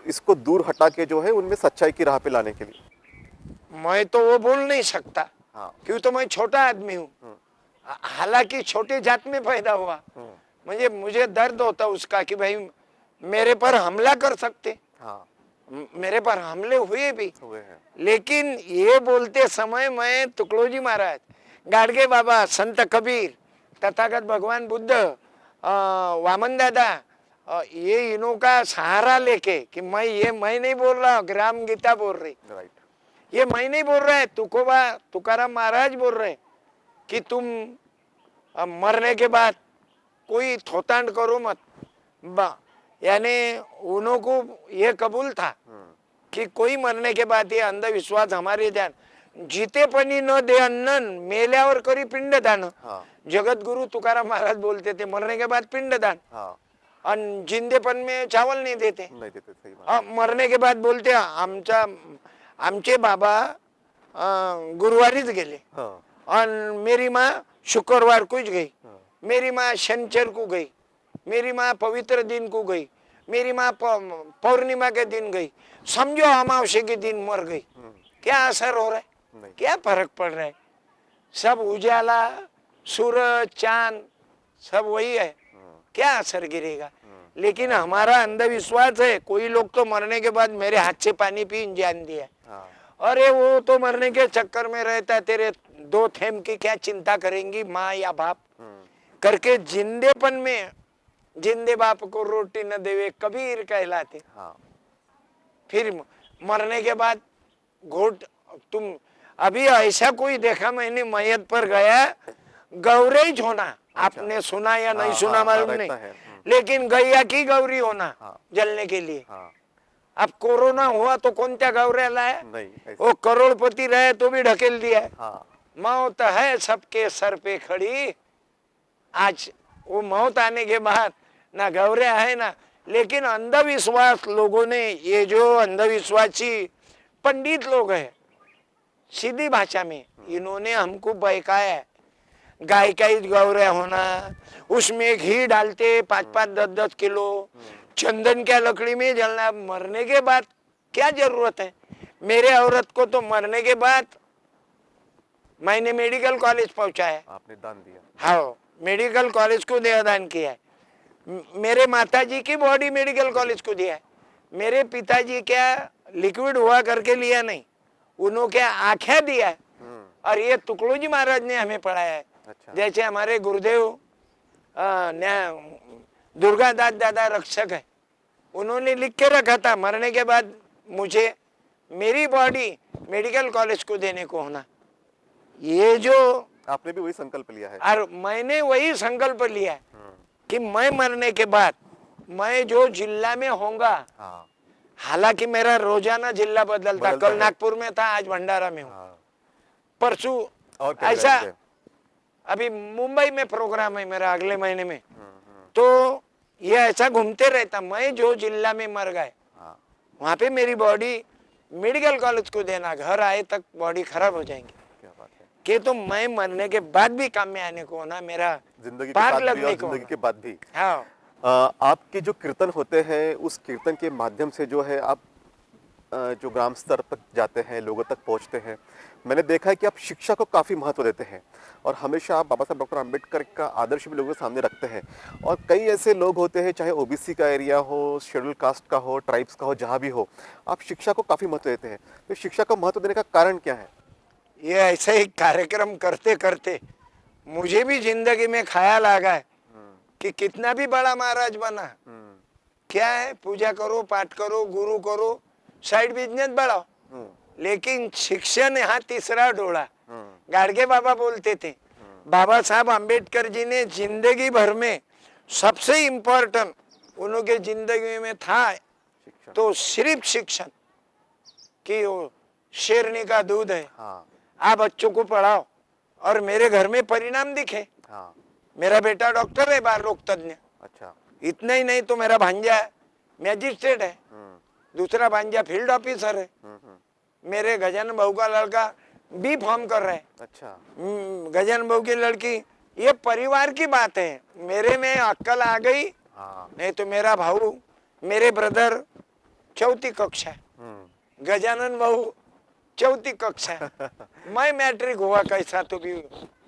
[SPEAKER 1] इसको दूर हटा के जो है उनमें सच्चाई की राह पे लाने के लिए?
[SPEAKER 3] मैं तो वो बोल नहीं सकता।
[SPEAKER 1] हाँ।
[SPEAKER 3] क्यों? तो मैं छोटा आदमी हूँ, हालांकि छोटे जात में पैदा हुआ। मुझे दर्द होता उसका कि भाई मेरे पर हमला कर सकते।
[SPEAKER 1] हाँ।
[SPEAKER 3] मेरे पर हमले हुए भी
[SPEAKER 1] हुए हैं।
[SPEAKER 3] लेकिन ये बोलते समय मैं तुकडोजी महाराज, गाडगे बाबा, संत कबीर, तथागत भगवान बुद्ध, वामन दादा, ये इनों का सहारा लेके कि मैं नहीं बोल रहा, ग्राम गीता बोल रही, ये मैं नहीं बोल रहा है, तुकाराम महाराज बोल रहे कि तुम मरने के बाद कोई थोतांड करो मत। यानी उन्हों को ये कबूल था कि कोई मरने के बाद ये अंधविश्वास हमारे ध्यान, जीते पनी न दे अन्नन मेल्यावर करी पिंडदान। जगत गुरु तुकाराम महाराज बोलते थे मरने के बाद पिंडदान। और जिंदेपन में चावल नहीं देते।
[SPEAKER 1] सही बात।
[SPEAKER 3] मरने के बाद बोलते आमचे बाबा गुरुवारीच गेले, और मेरी माँ शुक्रवार को गई, मेरी माँ शनिचर को गई, मेरी माँ पवित्र दिन को गई, मेरी माँ पौर्णिमा के दिन गई, समझो अमावस्या के दिन मर गई। क्या असर हो रहा है? क्या फर्क पड़ रहा है? सब उजाला, सूरज, चांद सब वही है, क्या असर गिरेगा? लेकिन हमारा अंधविश्वास है, कोई लोग तो मरने के बाद मेरे हाथ से पानी पी जान दिया। अरे वो तो मरने के चक्कर में रहता, तेरे 2 थेम की क्या चिंता करेंगी माँ या बाप करके। जिंदेपन में जिंदे बाप को रोटी न देवे कबीर कहलाते। फिर मरने के बाद घोट, तुम अभी ऐसा कोई देखा मैंने मैयत पर गया, गौरेज होना। आपने सुना या नहीं सुना मालूम नहीं, लेकिन गैया की गौरी होना जलने के लिए। अब कोरोना हुआ तो कौन त्या गौऱ्या लाया? वो करोड़पति रहे तो भी ढकेल दिया है। मौत है सबके सर पे खड़ी। आज वो मौत आने के बाद ना गौऱ्या है ना, लेकिन अंधविश्वास लोगों ने, ये जो अंधविश्वासी पंडित लोग हैं, सीधी भाषा में इन्होंने हमको बहकाया है। गाय का ही गौऱ्या होना, उसमें घी डालते 5-5, 10-10 किलो, चंदन क्या लकड़ी में जलना। मरने के बाद क्या जरूरत है? मेरे औरत को तो मरने के बाद मैंने मेडिकल कॉलेज पहुंचाया,
[SPEAKER 1] आपने दान दिया।
[SPEAKER 3] हाँ मेडिकल कॉलेज को दान किया है। मेरे माताजी की बॉडी मेडिकल कॉलेज को दिया है। मेरे पिताजी क्या लिक्विड हुआ करके लिया नहीं, उन्होंने क्या आंखें दिया है। और ये तुकड़ू जी महाराज ने हमें पढ़ाया है।
[SPEAKER 1] अच्छा।
[SPEAKER 3] जैसे हमारे गुरुदेव दुर्गादास दादा रक्षक है, उन्होंने लिख के रखा था मरने के बाद मुझे मेरी बॉडी मेडिकल कॉलेज को देने को होना। ये जो
[SPEAKER 1] आपने भी वही संकल्प लिया है।
[SPEAKER 3] और मैंने वही संकल्प लिया है कि मैं मरने के बाद मैं जो जिला में होऊंगा,
[SPEAKER 1] हाँ।
[SPEAKER 3] हालांकि मेरा रोजाना जिला बदलता,
[SPEAKER 1] बदलता
[SPEAKER 3] कल
[SPEAKER 1] है।
[SPEAKER 3] नागपुर में था, आज भंडारा में हूँ,
[SPEAKER 1] हाँ।
[SPEAKER 3] परसों
[SPEAKER 1] और क्या
[SPEAKER 3] ऐसा
[SPEAKER 1] करेंगे?
[SPEAKER 3] अभी मुंबई में प्रोग्राम है मेरा अगले महीने में, तो ये ऐसा घूमते रहता। मैं जो जिला में मर गए
[SPEAKER 1] हाँ।
[SPEAKER 3] वहां पे मेरी बॉडी मेडिकल कॉलेज को देना, घर आए तक बॉडी खराब हो जाएंगी
[SPEAKER 1] क्या बात है।
[SPEAKER 3] कि तो मैं मरने के बाद भी काम में आने को होना, मेरा
[SPEAKER 1] जिंदगी के
[SPEAKER 3] पार
[SPEAKER 1] साथ भी
[SPEAKER 3] लगने
[SPEAKER 1] और
[SPEAKER 3] को
[SPEAKER 1] जिंदगी के बाद भी।
[SPEAKER 3] हाँ।
[SPEAKER 1] आपके जो कीर्तन होते हैं उस कीर्तन के माध्यम से जो है आप जो ग्राम स्तर तक जाते हैं, लोगों तक पहुंचते हैं। मैंने देखा है कि आप शिक्षा को काफ़ी महत्व देते हैं और हमेशा आप बाबा साहब डॉक्टर अंबेडकर का आदर्श भी लोगों के सामने रखते हैं। और कई ऐसे लोग होते हैं, चाहे ओबीसी का एरिया हो, शेड्यूल कास्ट का हो, ट्राइब्स का हो, जहाँ भी हो, आप शिक्षा को काफ़ी महत्व देते हैं। तो शिक्षा को महत्व देने का कारण क्या है?
[SPEAKER 3] ये ऐसे ही कार्यक्रम करते करते मुझे भी जिंदगी में ख्याल आ गया कि कितना भी बड़ा महाराज बना, क्या है, पूजा करो, पाठ करो, गुरु करो, साइड बिजनेस बढ़ाओ, लेकिन शिक्षण यहाँ तीसरा डोला। गाड़गे बाबा बोलते थे, बाबा साहब अंबेडकर जी ने जिंदगी भर में सबसे इम्पोर्टेंट उनके जिंदगी में था तो सिर्फ शिक्षण, कि वो शेरनी का दूध है।
[SPEAKER 1] हाँ।
[SPEAKER 3] आप बच्चों को पढ़ाओ और मेरे घर में परिणाम दिखे।
[SPEAKER 1] हाँ।
[SPEAKER 3] मेरा बेटा डॉक्टर है, बाल रोग तज्ञ।
[SPEAKER 1] अच्छा।
[SPEAKER 3] इतना ही नहीं तो मेरा भांजा मैजिस्ट्रेट है, दूसरा भांजा फील्ड ऑफिसर है, मेरे गजानन बहू का लड़का बी फॉर्म कर रहा है।
[SPEAKER 1] अच्छा।
[SPEAKER 3] गजानन बहू की लड़की, ये परिवार की बात है। मेरे में अक्कल आ गई।
[SPEAKER 1] हाँ।
[SPEAKER 3] नहीं तो मेरा भाऊ, मेरे ब्रदर चौथी कक्षा है, गजानन बहू चौथी कक्षा है, मैं मैट्रिक हुआ कैसा तो भी,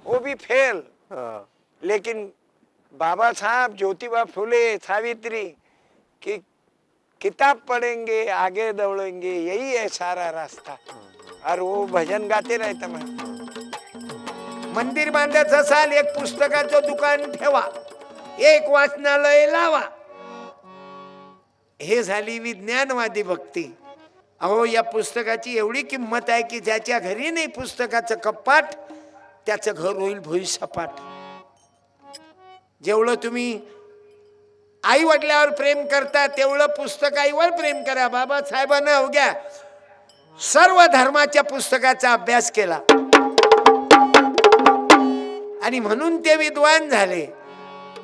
[SPEAKER 3] वो भी फेल।
[SPEAKER 1] हाँ।
[SPEAKER 3] लेकिन बाबा साहब, ज्योतिबा फुले, सावित्री की किताब पढ़ेंगे, आगे दौड़ेंगे, यही है सारा रास्ता। और वो भजन गाते रहता। मैं मंदिर बांधायचं असाल, एक पुस्तकाचं दुकान ठेवा, एक वाचनालय लावा, हे झाली विज्ञानवादी भक्ती। अहो, या पुस्तकाची एवढी किंमत आहे की ज्याच्या घरी नाही पुस्तकाचं कपाट, त्याचं घर होईल भुईसपाट। जेवढं तुम्ही आई वडिलांवर प्रेम करता तेवढं पुस्तक आईवर प्रेम करा। बाबासाहेबांना अवघ्या सर्व धर्माच्या पुस्तकाचा अभ्यास केला आणि म्हणून ते विद्वान झाले।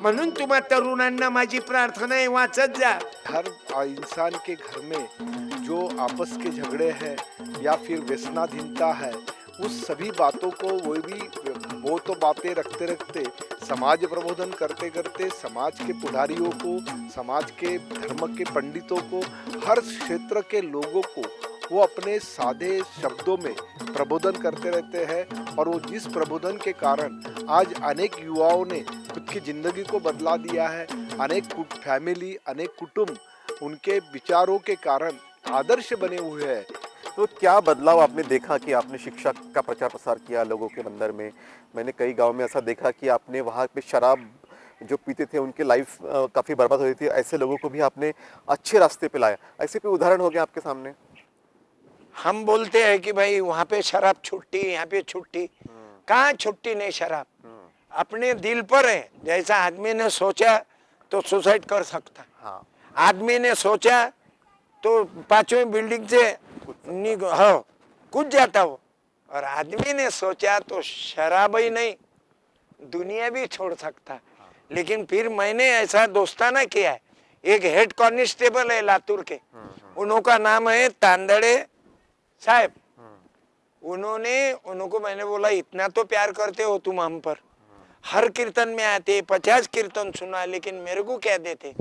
[SPEAKER 3] म्हणून तुम्हा तरुणांना माझी प्रार्थना आहे, वाचत जा।
[SPEAKER 9] हर इंसान के घर में जो आपस के झगड़े हैं या फिर व्यसनाधीनता है, उस सभी बातों को वो तो बातें रखते रखते समाज प्रबोधन करते करते समाज के पुजारियों को, समाज के धर्म के पंडितों को, हर क्षेत्र के लोगों को वो अपने सादे शब्दों में प्रबोधन करते रहते हैं। और वो जिस प्रबोधन के कारण आज अनेक युवाओं ने खुद की ज़िंदगी को बदला दिया है। अनेक फैमिली, अनेक कुटुंब उनके विचारों के कारण आदर्श बने हुए हैं।
[SPEAKER 1] तो क्या बदलाव आपने देखा कि आपने शिक्षा का प्रचार प्रसार किया लोगों के अंदर में? मैंने कई गांव में ऐसा देखा कि आपने वहाँ पे शराब जो पीते थे उनकी लाइफ काफ़ी बर्बाद हो रही थी, ऐसे लोगों को भी आपने अच्छे रास्ते पे लाया। ऐसे कोई उदाहरण हो गया आपके सामने?
[SPEAKER 3] हम बोलते हैं कि भाई वहाँ पे शराब छुट्टी, यहाँ पे छुट्टी, कहाँ छुट्टी नहीं शराब, अपने दिल पर है। जैसा आदमी ने सोचा तो सुसाइड कर सकता,
[SPEAKER 1] हाँ।
[SPEAKER 3] आदमी ने सोचा तो 5वीं बिल्डिंग से कूद जाता हो, और आदमी ने सोचा तो शराब ही नहीं दुनिया भी छोड़ सकता। लेकिन फिर मैंने ऐसा दोस्ताना किया है। एक हेड कांस्टेबल है लातूर के, उनका नाम है तांदड़े साहब। उनको मैंने बोला, इतना तो प्यार करते हो तुम हम पर, हर कीर्तन में आते, 50 कीर्तन सुना, लेकिन मेरे को क्या देते?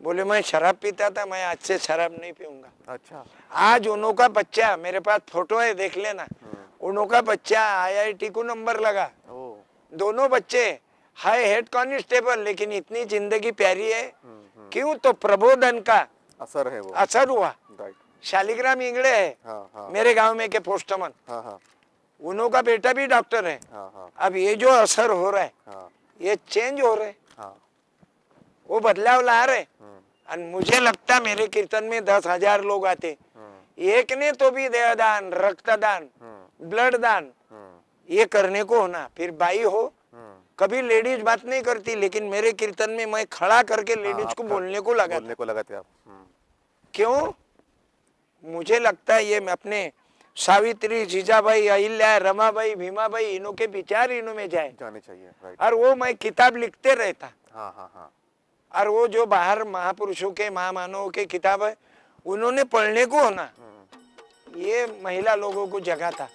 [SPEAKER 3] बोले मैं शराब पीता था, मैं आज से शराब नहीं पीऊंगा।
[SPEAKER 1] अच्छा।
[SPEAKER 3] आज उनका बच्चा, मेरे पास फोटो है, देख लेना, उनका बच्चा IIT को नंबर लगा,
[SPEAKER 1] ओ
[SPEAKER 3] दोनों बच्चे हाई हेड कांस्टेबल, लेकिन इतनी जिंदगी प्यारी है। क्यों? तो प्रबोधन का
[SPEAKER 1] असर है वो।
[SPEAKER 3] असर हुआ।
[SPEAKER 1] राइट।
[SPEAKER 3] शालिग्राम इंगड़े है
[SPEAKER 1] हाँ हाँ
[SPEAKER 3] मेरे गांव में के पोस्टमैन,
[SPEAKER 1] हाँ हाँ
[SPEAKER 3] उनका बेटा भी डॉक्टर है।
[SPEAKER 1] हाँ हाँ
[SPEAKER 3] अब ये जो असर हो रहा है,
[SPEAKER 1] हाँ
[SPEAKER 3] ये चेंज हो रहे हैं,
[SPEAKER 1] हाँ।
[SPEAKER 3] वो बदलाव ला रहे। और मुझे लगता मेरे कीर्तन में 10,000 लोग आते, एक ने तो भी देहदान, रक्तदान, ब्लड दान ये करने को होना। फिर बाई हो, कभी लेडीज बात नहीं करती, लेकिन मेरे कीर्तन में मैं खड़ा करके लेडीज को बोलने को लगा।
[SPEAKER 1] बोलने को लगा थे आप।
[SPEAKER 3] क्यों? मुझे लगता है ये मैं अपने सावित्री, जीजाबाई, अहिल्या, रमाबाई, भीमाबाई, इन्हों के विचार इन्हों में
[SPEAKER 1] जाने चाहिए। राइट।
[SPEAKER 3] और वो मैं किताब लिखते रहता।
[SPEAKER 1] हाँ हाँ हाँ।
[SPEAKER 3] और वो जो बाहर महापुरुषों के, महामानवों के किताब है, उन्होंने पढ़ने को होना, ये महिला लोगों को जगा था।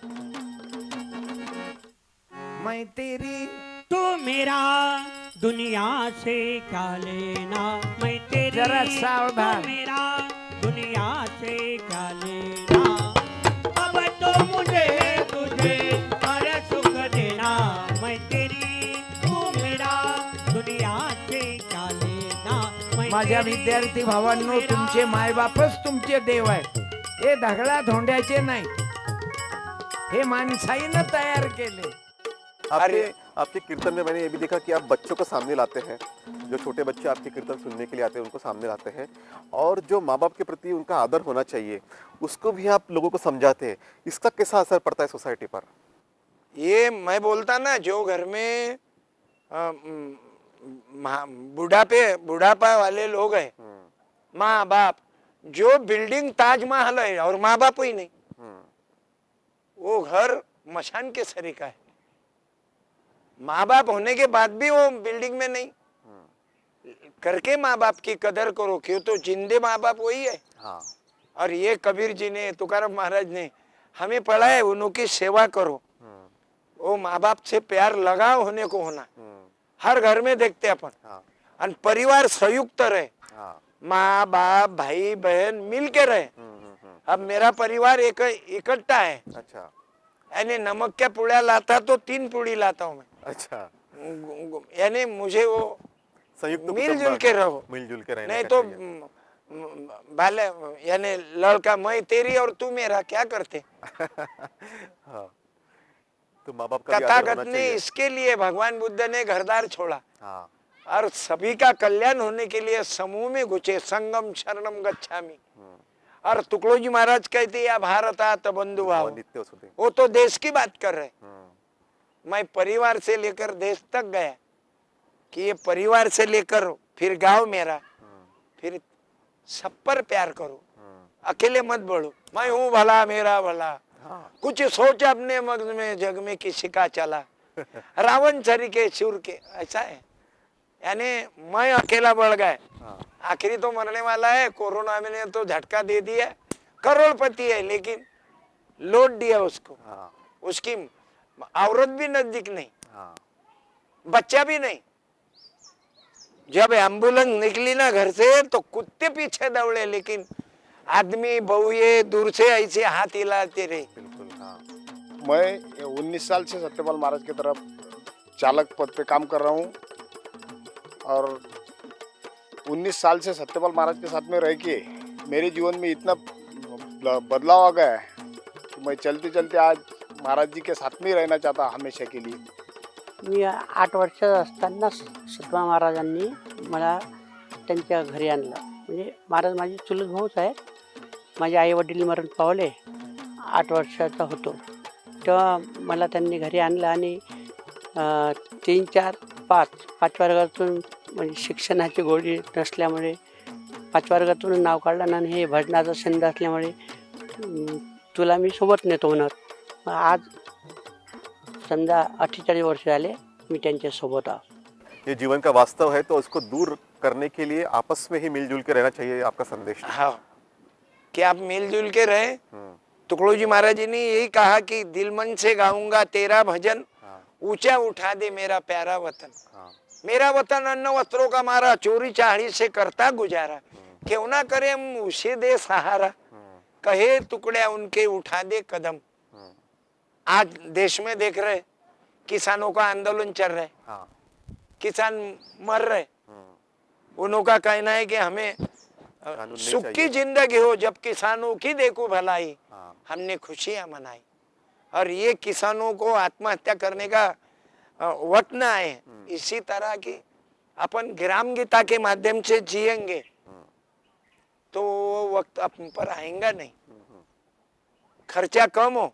[SPEAKER 6] मैं तेरी
[SPEAKER 4] तू मेरा दुनिया से क्या लेना, मैं तेरी
[SPEAKER 6] जरा सावधान।
[SPEAKER 4] तू मेरा दुनिया से क्या लेना, अब तो मुझे तुझे हर सुख देना, मैं तेरी तू मेरा दुनिया से क्या लेना, मैं
[SPEAKER 6] माझ्या
[SPEAKER 4] तेरी,
[SPEAKER 6] विद्यार्थी
[SPEAKER 4] तू
[SPEAKER 6] भावांनो,
[SPEAKER 4] मेरा
[SPEAKER 6] तुमचे मायबापच तुमचे देव आहे, हे धगडा धोंड्याचे नाही, हे माणसाईनं तयार केले।
[SPEAKER 1] आपके आपके कीर्तन में मैंने ये भी देखा कि आप बच्चों को सामने लाते हैं, जो छोटे बच्चे आपके कीर्तन सुनने के लिए आते हैं उनको सामने लाते हैं, और जो माँ बाप के प्रति उनका आदर होना चाहिए उसको भी आप लोगों को समझाते हैं। इसका कैसा असर पड़ता है सोसाइटी पर?
[SPEAKER 3] ये मैं बोलता ना, जो घर में बुढ़ापा वाले लोग हैं, माँ बाप, जो बिल्डिंग ताजमहल है और माँ बाप ही नहीं, वो घर मशान के सरीका है। माँ बाप होने के बाद भी वो बिल्डिंग में नहीं, करके माँ बाप की कदर करो, क्यों? तो जिंदे माँ बाप वही है।
[SPEAKER 1] हाँ।
[SPEAKER 3] और ये कबीर जी ने, तुकाराम महाराज ने हमें पढ़ा है, उनकी सेवा करो। वो माँ बाप से प्यार लगाव होने को होना, हर घर में देखते अपन।
[SPEAKER 1] हाँ।
[SPEAKER 3] और परिवार संयुक्त रहे,
[SPEAKER 1] हाँ।
[SPEAKER 3] माँ बाप भाई बहन मिल के रहे। अब मेरा परिवार एक इकट्ठा है।
[SPEAKER 1] अच्छा
[SPEAKER 3] यानी नमक क्या पुड़िया लाता तो 3 पुड़ी लाता हूँ मैं।
[SPEAKER 1] अच्छा।
[SPEAKER 3] यानी मुझे वो
[SPEAKER 1] संयुक्त
[SPEAKER 3] मिलजुल के रहो,
[SPEAKER 1] मिलजुल के रहने
[SPEAKER 3] नहीं
[SPEAKER 1] का
[SPEAKER 3] तो
[SPEAKER 1] चाहिए।
[SPEAKER 3] बाले यानी लड़का मैं तेरी और तू मेरा क्या करते।
[SPEAKER 1] हाँ। तो माँ बाप का भी आदर
[SPEAKER 3] तथागत
[SPEAKER 1] होना
[SPEAKER 3] ने
[SPEAKER 1] चाहिए।
[SPEAKER 3] इसके लिए भगवान बुद्ध ने घरदार छोड़ा,
[SPEAKER 1] हाँ।
[SPEAKER 3] और सभी का कल्याण होने के लिए समूह में घुसे, संगम शरणम गच्छामि। और तुकडोजी महाराज कहते या भारतात बंधु भाव,
[SPEAKER 1] नित्य वसुदेव।
[SPEAKER 3] वो तो देश की बात कर रहे। मैं परिवार से लेकर देश तक गया, कि ये परिवार से लेकर फिर गांव मेरा, फिर सब पर प्यार करो, अकेले मत बढ़ो, मैं हूँ भला मेरा भला, कुछ सोच अपने मग्न में जग में किसी का चला, रावण चरी के शूर के, ऐसा है। यानी मैं अकेला बढ़ गया, आखिरी तो मरने वाला है, कोरोना में तो झटका दे दिया, करोड़पति है लेकिन लौट दिया उसको। उसकी औरत भी नजदीक नहीं, बच्चा भी नहीं। जब एम्बुलेंस निकली ना घर से तो कुत्ते पीछे दौड़े, लेकिन आदमी बहुए दूर से ऐसे हाथ हिलाते रहे।
[SPEAKER 1] बिल्कुल। हाँ।
[SPEAKER 10] मैं 19 साल से सत्यपाल महाराज की तरफ चालक पद पे काम कर रहा हूँ, और 19 साल से सत्यपाल महाराज के साथ में रह के मेरे जीवन में इतना बदलाव आ गया है कि मैं चलते चलते आज महाराज जी के साथ में ही रहना चाहता हमेशा के लिए।
[SPEAKER 11] मी 8 वर्ष असताना सत्यपाल महाराजांनी मला त्यांच्या घरी आणलं. म्हणजे महाराज माझे चुलत भाऊच आहे. माझे आई वडील मरण पावले 8 वर्षाचा होतो तेव्हा मला त्यांनी घरी आणलं, आणि 3, 4, 5 वर्गातून म्हणजे शिक्षणाची गोडी नसल्यामुळे 5 वर्गातून नाव काढलं, आणि हे भजनाचा छंद असल्यामुळे तुला मी सोबत नेतो म्हणत. आज समजा 48 वर्ष झाले मी त्यांच्या सोबत आहे.
[SPEAKER 1] ये जीवन का वास्तव है, तो उसको दूर करने के लिए आपस में ही मिलजुल के रहना चाहिए, आपका संदेश।
[SPEAKER 3] हाँ, कि आप मिलजुल के रहे। तुकडोजी महाराज जी ने यही कहा कि दिल मन से गाऊंगा तेरा भजन, ऊंचा उठा दे मेरा प्यारा वतन। मेरा वतन अन्न वस्त्रों का मारा, चोरी चाहड़ी से करता गुजारा, क्यों ना करे हम उसे दे सहारा, कहे टुकड़े उनके उठा दे कदम। आज देश में देख रहे किसानों का आंदोलन चल रहा है,
[SPEAKER 1] हाँ
[SPEAKER 3] किसान मर रहे, उनका कहना है कि हमें
[SPEAKER 1] कानून नहीं
[SPEAKER 3] सुख
[SPEAKER 1] चाहिए।
[SPEAKER 3] की जिंदगी हो, जब किसानों की देखो भलाई,
[SPEAKER 1] हाँ।
[SPEAKER 3] हमने खुशियां मनाई। और ये किसानों को आत्महत्या करने का वक्त ना आए, इसी तरह की अपन ग्राम गीता के माध्यम से जिएंगे तो वो वक्त अपन पर आएगा नहीं। खर्चा कम हो,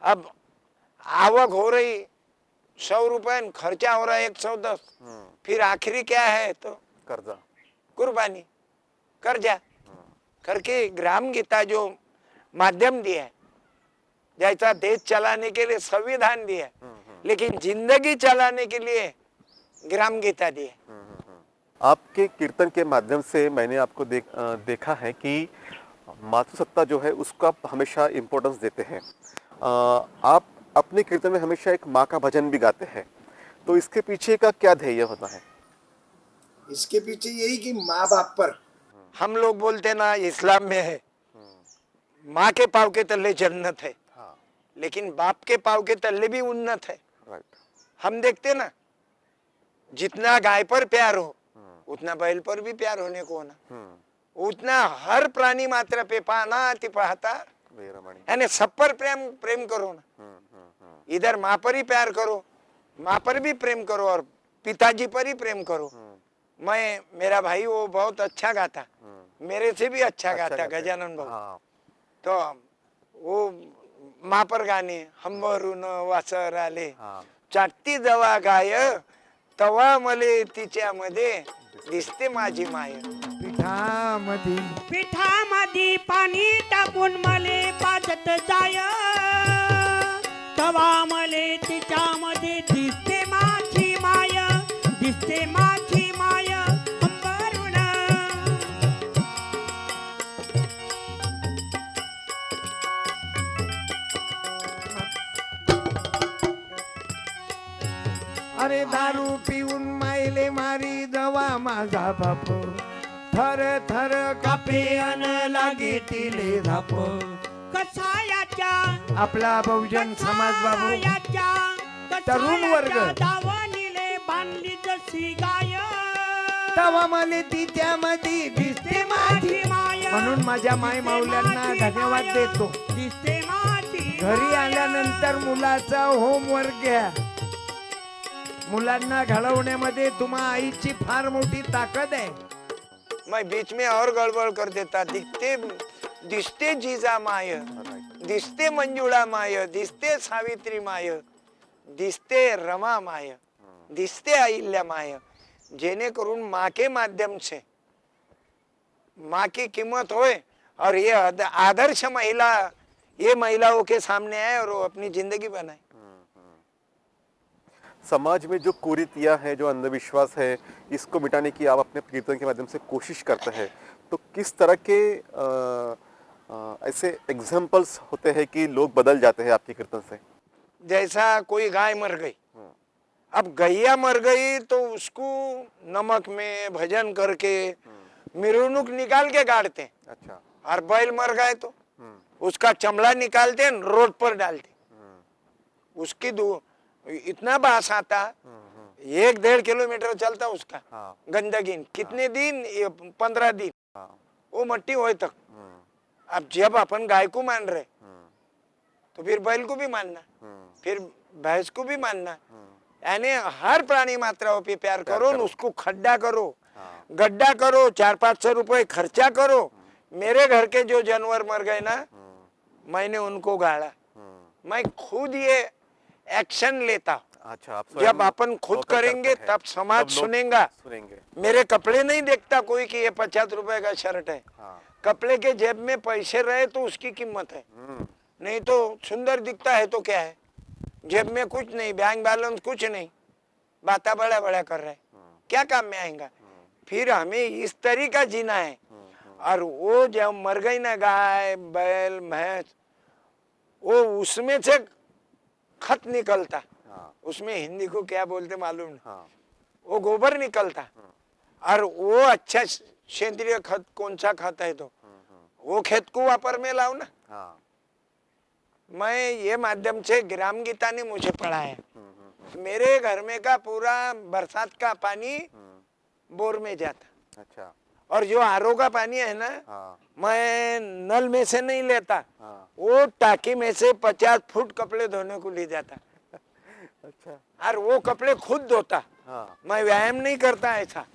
[SPEAKER 3] अब आवक हो रही 100 रुपए, खर्चा हो रहा है 110, फिर आखिरी क्या है तो
[SPEAKER 1] कर्जा,
[SPEAKER 3] कुर्बानी, कर्जा करके ग्राम गीता जो माध्यम दिया है, जैसा देश चलाने के लिए संविधान दिया है, लेकिन जिंदगी चलाने के लिए ग्राम गीता दी है।
[SPEAKER 1] आपके कीर्तन के माध्यम से मैंने आपको देखा है कि मातृसत्ता जो है उसको आप हमेशा इम्पोर्टेंस देते हैं। आप अपने कीर्तन में हमेशा एक माँ का भजन भी गाते हैं, तो इसके पीछे का क्या ध्येय होता है?
[SPEAKER 5] इसके पीछे यही कि माँ बाप पर,
[SPEAKER 3] हम लोग बोलते ना इस्लाम में है माँ के पाँव के तले जन्नत है,
[SPEAKER 1] हाँ,
[SPEAKER 3] लेकिन बाप के पाँव के तले भी उन्नत है।
[SPEAKER 1] राइट।
[SPEAKER 3] हम देखते ना, जितना गाय पर प्यार हो उतना बैल पर भी प्यार होने को होना, उतना हर प्राणी मात्र पे पाना तिपाहता, यानी सब पर प्रेम प्रेम करो ना। इधर माँ पर ही प्यार करो, माँ पर भी प्रेम करो और पिताजी पर ही प्रेम करो। मेरा भाई वो बहुत अच्छा गाता, मेरे से भी अच्छा गाता गजानन भाऊ।
[SPEAKER 1] हाँ।
[SPEAKER 3] तो वो माँ पर गाणे, हंबरून वासर आले,
[SPEAKER 1] हाँ।
[SPEAKER 3] चाटती जवा गाय तवा मले तिच्यामध्ये दिसते माझी माय।
[SPEAKER 4] पिठामध्ये पाणी टाकून मले पाजत जाय, तवा मले तिच्यामध्ये दिसते माझी माय, दिसते माझी माय अंबरुण।
[SPEAKER 6] अरे दारू पिऊन मायले मारी जवा माझा बाप, थर थर कापे अन लागे तिले धाप।
[SPEAKER 4] कसायाच्या
[SPEAKER 6] आपला बहुजन समाज बाबू
[SPEAKER 4] कसायाच्या
[SPEAKER 6] तरुण वर्ग.
[SPEAKER 4] दावणीले बांधली जशी गाय,
[SPEAKER 6] तवा मले तिच्यामध्ये दिसते माझी
[SPEAKER 4] माय,
[SPEAKER 6] म्हणून माझ्या माय माऊल्यांना धन्यवाद देतो.
[SPEAKER 4] दिसते माझी
[SPEAKER 6] घरी आल्यानंतर मुलाचा होमवर्क घ्या. मुलांना घडवण्यामध्ये तुम्हा आईची फार मोठी ताकद आहे.
[SPEAKER 3] मैं बीच में और गड़बड़ कर देता, दिसते जीजा माय, दिसते मंजुळा माय, दिसते सावित्री माय, दिसते रमा माय, दिसते अहिल्या माय, जेणेकरून माँ के माध्यम से माँ की कीमत होए और ये आदर्श महिला ये महिलाओं के सामने आए और वो अपनी जिंदगी बनाए।
[SPEAKER 1] समाज में जो कुरीतियां हैं, जो अंधविश्वास है, इसको मिटाने की आप अपने कीर्तन के माध्यम से कोशिश करते हैं, तो किस तरह के ऐसे एग्जाम्पल्स होते हैं कि लोग बदल जाते हैं आपके कीर्तन से?
[SPEAKER 3] जैसा कोई गाय मर गई, अब गैया मर गई तो उसको नमक में भजन करके मिरुनुक निकाल के गाड़ते हैं।
[SPEAKER 1] अच्छा।
[SPEAKER 3] और बैल मर गए तो उसका चमड़ा निकालते हैं, रोड पर डालते, उसकी इतना बास आता, 1-1.5 किलोमीटर चलता उसका।
[SPEAKER 1] हाँ।
[SPEAKER 3] गंदगी कितने दिन, 15 दिन,
[SPEAKER 1] हाँ।
[SPEAKER 3] वो मट्टी होए तक। अब जब अपन गाय को मान रहे तो फिर बैल को भी मानना, फिर भैंस को भी मानना, यानी हर प्राणी मात्राओं पे प्यार करो, उसको खड्डा करो, गड्ढा करो, 400-500 रुपए खर्चा करो। मेरे घर के जो जानवर मर गए ना, मैंने उनको गाड़ा, मैं खुद ये एक्शन लेता।
[SPEAKER 1] अच्छा, आप
[SPEAKER 3] जब अपन खुद करेंगे तब समाज सुनेगा। मेरे कपड़े नहीं देखता कोई कि ये 50 रुपए का शर्ट है।
[SPEAKER 1] हाँ।
[SPEAKER 3] कपड़े के जेब में पैसे रहे तो उसकी कीमत है, नहीं तो सुंदर दिखता है तो क्या है, जेब में कुछ नहीं, बैंक बैलेंस कुछ नहीं, बाता बड़ा बड़ा कर रहे, क्या काम में आएगा। फिर हमें इस तरीका जीना है। और वो जब मर गई ना गाय बैल भैंस, वो उसमें से खत निकलता, उसमें हिंदी को क्या बोलते मालूम नहीं, वो गोबर निकलता। और वो अच्छा सेंद्रीय खत कौन सा खत है तो वो खेत को वापर में लाओ ना। मैं ये माध्यम से ग्राम गीता ने मुझे पढ़ाया। मेरे घर में का पूरा बरसात का पानी बोर में जाता।
[SPEAKER 1] अच्छा।
[SPEAKER 3] और जो आरओ का पानी है ना, मैं नल में से नहीं लेता, वो टाकी में से 50 फुट कपड़े धोने को ले जाता।
[SPEAKER 1] अच्छा।
[SPEAKER 3] और वो कपड़े खुद धोता। मैं व्यायाम नहीं करता ऐसा,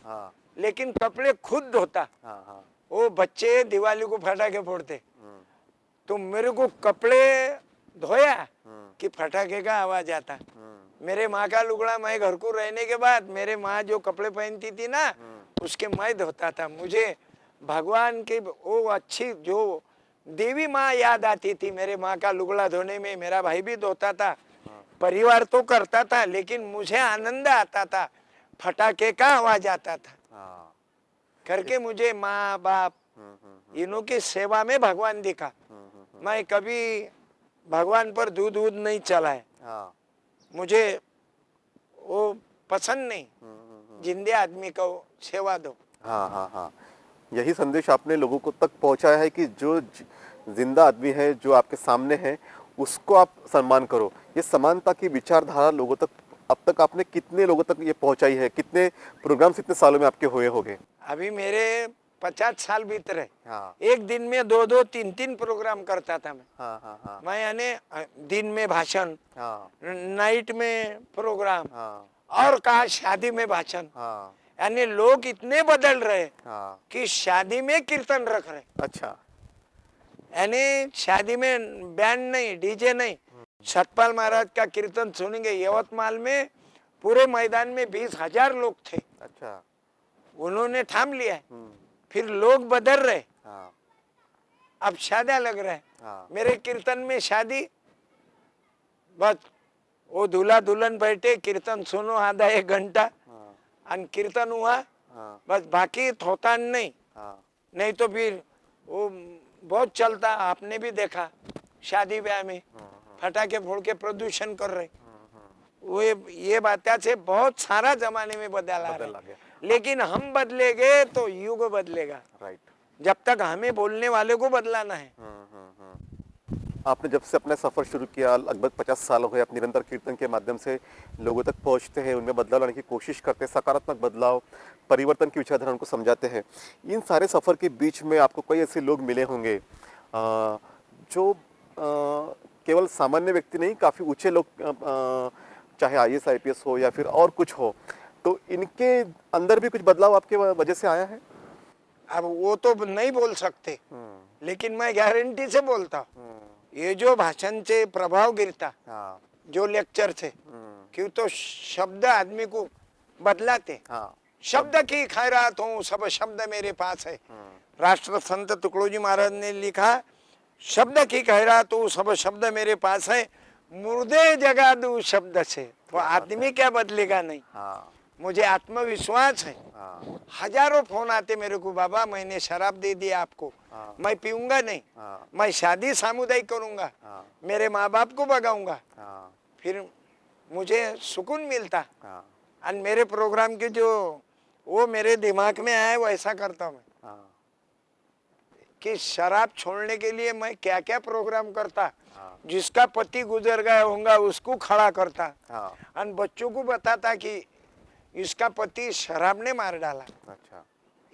[SPEAKER 3] लेकिन कपड़े खुद धोता। वो बच्चे दिवाली को फटाके फोड़ते, तो मेरे को कपड़े धोया कि फटाके का आवाज आता। मेरे माँ का लुगड़ा मैं घर को रहने के बाद मेरे माँ जो कपड़े पहनती थी ना, उसके मैं धोता था। मुझे भगवान की वो अच्छी जो देवी माँ याद आती थी मेरे माँ का लुगड़ा धोने में। मेरा भाई भी धोता था, परिवार तो करता था, लेकिन मुझे आनंद आता था, फटाके का आवाज आता था करके। मुझे माँ बाप इनों की सेवा में भगवान दिखा। मैं कभी भगवान पर दूध नहीं चलाए, मुझे वो पसंद नहीं। जिंदे आदमी को सेवा दो।
[SPEAKER 1] हाँ, यही संदेश आपने लोगों को तक पहुंचाया है कि जो जिंदा आदमी है, जो आपके सामने है, उसको आप सम्मान करो। ये समानता की विचारधारा लोगों तक अब तक आपने कितने लोगों तक ये पहुंचाई है? कितने प्रोग्राम्स इतने सालों में आपके हुए होंगे?
[SPEAKER 3] अभी मेरे 50 साल बीत रहे। एक दिन में 2-2, 3-3 प्रोग्राम करता था मैं। मैं यानी दिन में भाषण, नाइट में प्रोग्राम, और कहा शादी में भाषण। यानी लोग इतने बदल रहे कि शादी में कीर्तन रख रहे।
[SPEAKER 1] अच्छा।
[SPEAKER 3] यानी शादी में बैंड नहीं, डीजे नहीं, सतपाल महाराज का कीर्तन सुनेंगे। यवतमाल में पूरे मैदान में 20,000 लोग थे।
[SPEAKER 1] अच्छा।
[SPEAKER 3] उन्होंने थाम लिया। फिर लोग बदल रहे। अब शादियां लग रहे। मेरे कीर्तन में शादी, बस वो दूल्हा दुल्हन बैठे, कीर्तन सुनो आधा 1 घंटा, और कीर्तन हुआ, बस। बाकी होता नहीं। नहीं तो फिर वो बहुत चलता, आपने भी देखा शादी ब्याह में फटाके फोड़ के प्रदूषण कर रहे। वो ये बातें से बहुत सारा जमाने में बदल आ रहा है। लेकिन हम बदलेंगे तो युग बदलेगा।
[SPEAKER 1] राइट।
[SPEAKER 3] जब तक हमें बोलने वाले को बदलाना है।
[SPEAKER 1] आपने जब से अपना सफर शुरू किया, लगभग 50 साल हो गए, आप निरंतर कीर्तन के माध्यम से लोगों तक पहुंचते हैं, उनमें बदलाव लाने की कोशिश करते हैं, सकारात्मक बदलाव, परिवर्तन की विचारधारा उनको समझाते हैं। इन सारे सफर के बीच में आपको कई ऐसे लोग मिले होंगे जो केवल सामान्य व्यक्ति नहीं, काफ़ी ऊंचे लोग, चाहे IAS IPS हो या फिर और कुछ हो, तो इनके अंदर भी कुछ बदलाव आपके वजह से आया है?
[SPEAKER 3] अब वो तो नहीं बोल सकते, लेकिन मैं गारंटी से बोलता हूँ, ये जो भाषण से प्रभाव गिरता, जो लेक्चर से, क्यों तो शब्द आदमी को बदलाते। शब्द की खैरात हूँ, सब शब्द मेरे पास है। राष्ट्र संत तुकडोजी महाराज ने लिखा, शब्द की खैरात हूँ, सब शब्द मेरे पास है, मुर्दे जगा दूं शब्द से। तो आदमी क्या बदलेगा? नहीं। मुझे आत्मविश्वास है। हजारों फोन आते मेरे को, बाबा मैंने शराब दे दी आपको, मैं पीऊंगा नहीं, मैं शादी सामुदायिक करूंगा, मेरे माँ बाप को भगाऊंगा, फिर मुझे सुकून मिलता। और मेरे प्रोग्राम के जो वो मेरे दिमाग में आया वो ऐसा करता हूँ मैं, कि शराब छोड़ने के लिए मैं क्या क्या प्रोग्राम करता। जिसका पति गुजर गया होगा उसको खड़ा करता, और बच्चों को बताता कि इसका पति शराब ने मार डाला।
[SPEAKER 1] अच्छा।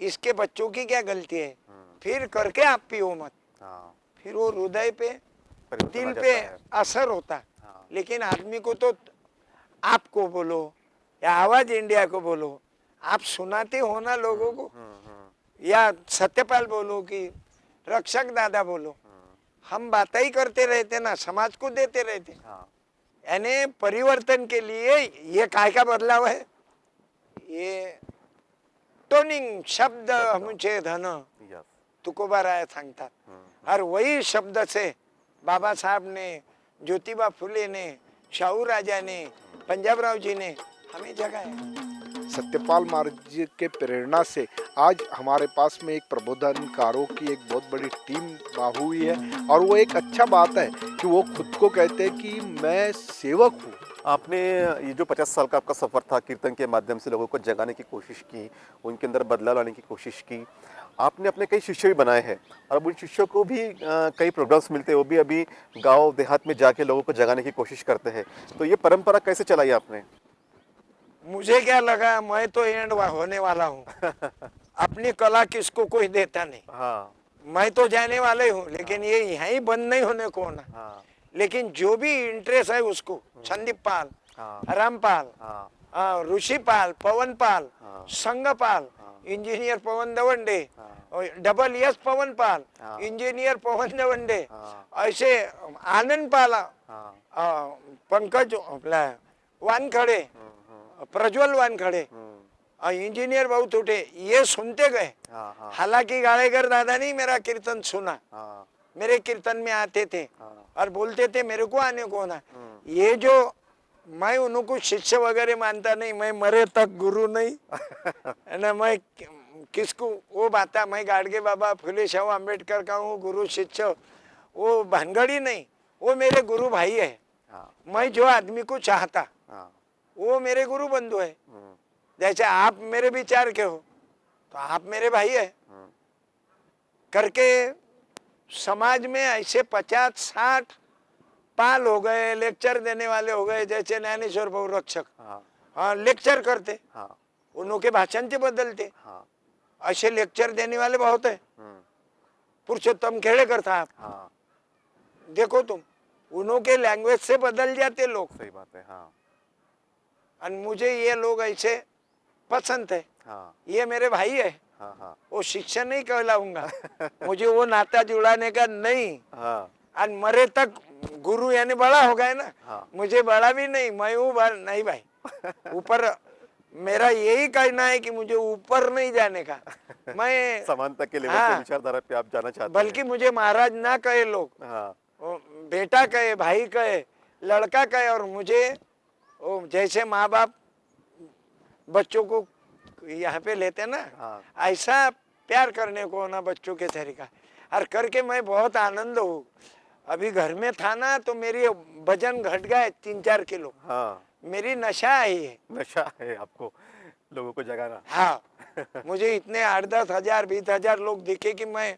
[SPEAKER 3] इसके बच्चों की क्या गलती है? फिर करके आप पियो मत। फिर वो हृदय पे, दिल पे असर होता। लेकिन आदमी को तो आपको बोलो या आवाज इंडिया को बोलो, आप सुनाते हो ना लोगों को, या सत्यपाल बोलो कि रक्षक दादा बोलो, हम बातें ही करते रहते ना, समाज को देते रहते। यानी परिवर्तन के लिए ये काय का बदलाव है? ये टोनिंग शब्द मुझे धन तुकोबाराय सांगतात। और वही शब्द से बाबा साहब ने, ज्योतिबा फुले ने, शाहू राजा ने, पंजाबराव जी ने हमें जगाया।
[SPEAKER 9] सत्यपाल महाराज जी के प्रेरणा से आज हमारे पास में एक प्रबोधनकारों की एक बहुत बड़ी टीम हुई है। और वो एक अच्छा बात है कि वो खुद को कहते हैं कि मैं सेवक हूँ,
[SPEAKER 1] आपने ये जो 50 साल का आपका सफ़र था, कीर्तन के माध्यम से लोगों को जगाने की कोशिश की, उनके अंदर बदलाव लाने की कोशिश की। आपने अपने कई शिष्य भी बनाए हैं और अब उन शिष्यों को भी कई प्रोग्राम्स मिलते हैं, वो भी अभी गाँव देहात में जाके लोगों को जगाने की कोशिश करते हैं। तो ये परंपरा कैसे चलाई आपने?
[SPEAKER 3] मुझे क्या लगा, मैं तो एंड होने वाला हूँ। अपनी कला किसको कोई देता नहीं।
[SPEAKER 1] हाँ,
[SPEAKER 3] मैं तो जाने वाला ही हूँ, लेकिन ये यहाँ ही बंद नहीं होने को होना।
[SPEAKER 1] हाँ,
[SPEAKER 3] लेकिन जो भी इंटरेस्ट है उसको, संदीप पाल,
[SPEAKER 1] हाँ,
[SPEAKER 3] रामपाल,
[SPEAKER 1] हाँ,
[SPEAKER 3] ऋषि पाल, पवन पाल,
[SPEAKER 1] हाँ,
[SPEAKER 3] संगपाल, इंजीनियर पवन दवंडे, डबल एस पवन पाल, इंजीनियर पवन दवंडे, ऐसे आनंद पाल, पंकज वानखड़े, प्रज्वल वानखड़े, इंजीनियर बहुत उठे, ये सुनते गए। हालांकि गाड़ेकर दादा नहीं मेरा कीर्तन सुना, मेरे कीर्तन में आते थे और बोलते थे मेरे को आने को ना। ये जो मैं उनको शिष्य वगैरह मानता नहीं, मैं मरे तक गुरु नहीं है ना। मैं किसको वो बात, मैं गाड़गे बाबा फुले शाह अम्बेडकर का हूँ गुरु शिष्य, वो भानगड़ी नहीं, वो मेरे गुरु भाई है। मैं जो आदमी को चाहता वो मेरे गुरु बंधु है। जैसे आप मेरे विचार के हो तो आप मेरे भाई है करके समाज में ऐसे 50-60 पाल हो गए, लेक्चर देने वाले हो गए, जैसे ज्ञानेश्वर बहुरक्षक। हाँ, लेक्चर करते, उनके भाषण से बदलते, ऐसे लेक्चर देने वाले बहुत है। पुरुषोत्तम खेड़ेकर था, आप देखो तुम, उनके लैंग्वेज से बदल जाते लोग।
[SPEAKER 1] सही बात है। हाँ,
[SPEAKER 3] और मुझे ये लोग ऐसे पसंद है। ये मेरे भाई है। वो शिष्य नहीं कहलाऊंगा, मुझे वो नाता जुड़ाने का नहीं। और मरे तक गुरु यानी बड़ा हो गए ना, मुझे बड़ा भी नहीं, मैं हूँ नहीं भाई। ऊपर मेरा यही कहना है कि मुझे ऊपर नहीं जाने का, मैं
[SPEAKER 1] समानता के लेवल पे, विचारधारा पे आप जाना चाहते हैं।
[SPEAKER 3] बल्कि मुझे महाराज ना कहे लोग, बेटा कहे, भाई कहे, लड़का कहे। और मुझे जैसे माँ बाप बच्चों को यहाँ पे लेते ना, ऐसा प्यार करने को ना बच्चों के तरीका। और करके मैं बहुत आनंद हूँ। अभी घर में था ना तो मेरी वजन घट गया 3-4 किलो। मेरी नशा है ये।
[SPEAKER 1] नशा है आपको लोगों को जगाना।
[SPEAKER 3] हाँ, मुझे इतने 8-10 हजार 20 हजार लोग दिखे कि मैं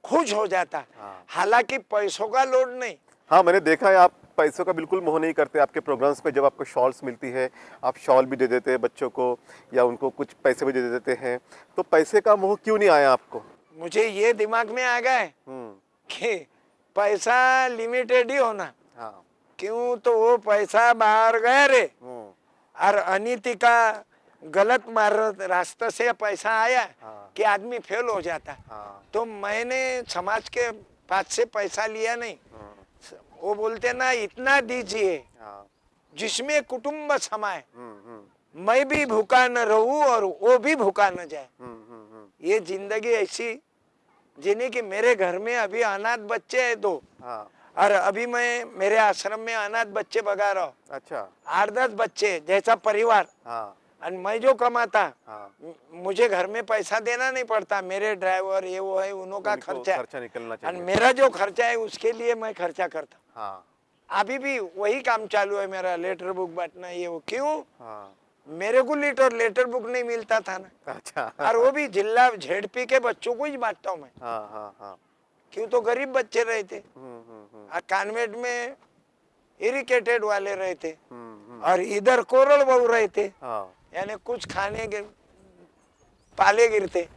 [SPEAKER 3] खुश हो जाता। हालांकि पैसों का लोड नहीं।
[SPEAKER 1] हाँ, मैंने देखा है आप पैसों का बिल्कुल मोह नहीं करते। आपके प्रोग्राम्स पे जब आपको शॉल्स मिलती है, आप शॉल भी दे देते हैं बच्चों को, या उनको कुछ पैसे भी दे देते हैं। तो पैसे का मोह क्यों नहीं आया आपको?
[SPEAKER 3] मुझे ये दिमाग में आ गया है कि पैसा लिमिटेड ही होना। क्यों, तो वो पैसा बाहर गया रे, और अनीति का गलत मार्ग रास्ते से पैसा आया कि आदमी फेल हो जाता। तो मैंने समाज के पास से पैसा लिया नहीं। वो बोलते ना, इतना दीजिए जिसमें कुटुंब समाए, मैं भी भूखा न रहूं और वो भी भूखा न जाए। ये जिंदगी ऐसी जीने की। मेरे घर में अभी अनाथ बच्चे हैं 2, और अभी मैं मेरे आश्रम में अनाथ बच्चे भगा रहा हूँ।
[SPEAKER 1] अच्छा,
[SPEAKER 3] 8-10 बच्चे जैसा परिवार। और मैं जो कमाता, मुझे घर में पैसा देना नहीं पड़ता। मेरे ड्राइवर ये वो है, उनका खर्चा
[SPEAKER 1] निकलना
[SPEAKER 3] और
[SPEAKER 1] चाहिए।
[SPEAKER 3] मेरा जो खर्चा है उसके लिए मैं खर्चा करता। अभी भी वही काम चालू है मेरा, लेटर बुक बांटना ये वो। क्यों, मेरे को लेटर बुक नहीं मिलता था ना।
[SPEAKER 1] अच्छा।
[SPEAKER 3] और वो भी जिला झेडपी के बच्चों को ही बांटता हूँ मैं। क्यों, तो गरीब बच्चे रहते, कॉन्वेंट में इरिकेटेड वाले रहते, और इधर कोरल बहू रहते, यानी कुछ खाने के पाले गिरते।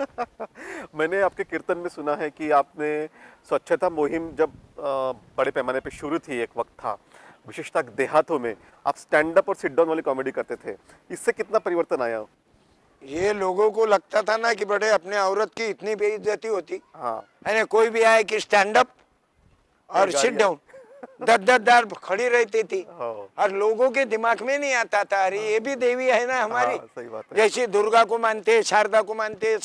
[SPEAKER 1] मैंने आपके कीर्तन में सुना है कि आपने स्वच्छता मुहिम जब बड़े पैमाने पे शुरू थी, एक वक्त था, विशेषतः देहातों में, आप स्टैंड अप और सिट डाउन वाली कॉमेडी करते थे। इससे कितना परिवर्तन आया?
[SPEAKER 3] ये लोगों को लगता था ना कि बड़े अपने औरत की इतनी बेइज्जती होती है। कोई भी आए कि स्टैंड अप और सिट डाउन, 10-10 दार खड़ी रहती थी। और लोगों के दिमाग में नहीं आता था, अरे ये भी देवी है ना हमारी।
[SPEAKER 1] सही बात है।
[SPEAKER 3] जैसे दुर्गा को मानते, शारदा को मानते,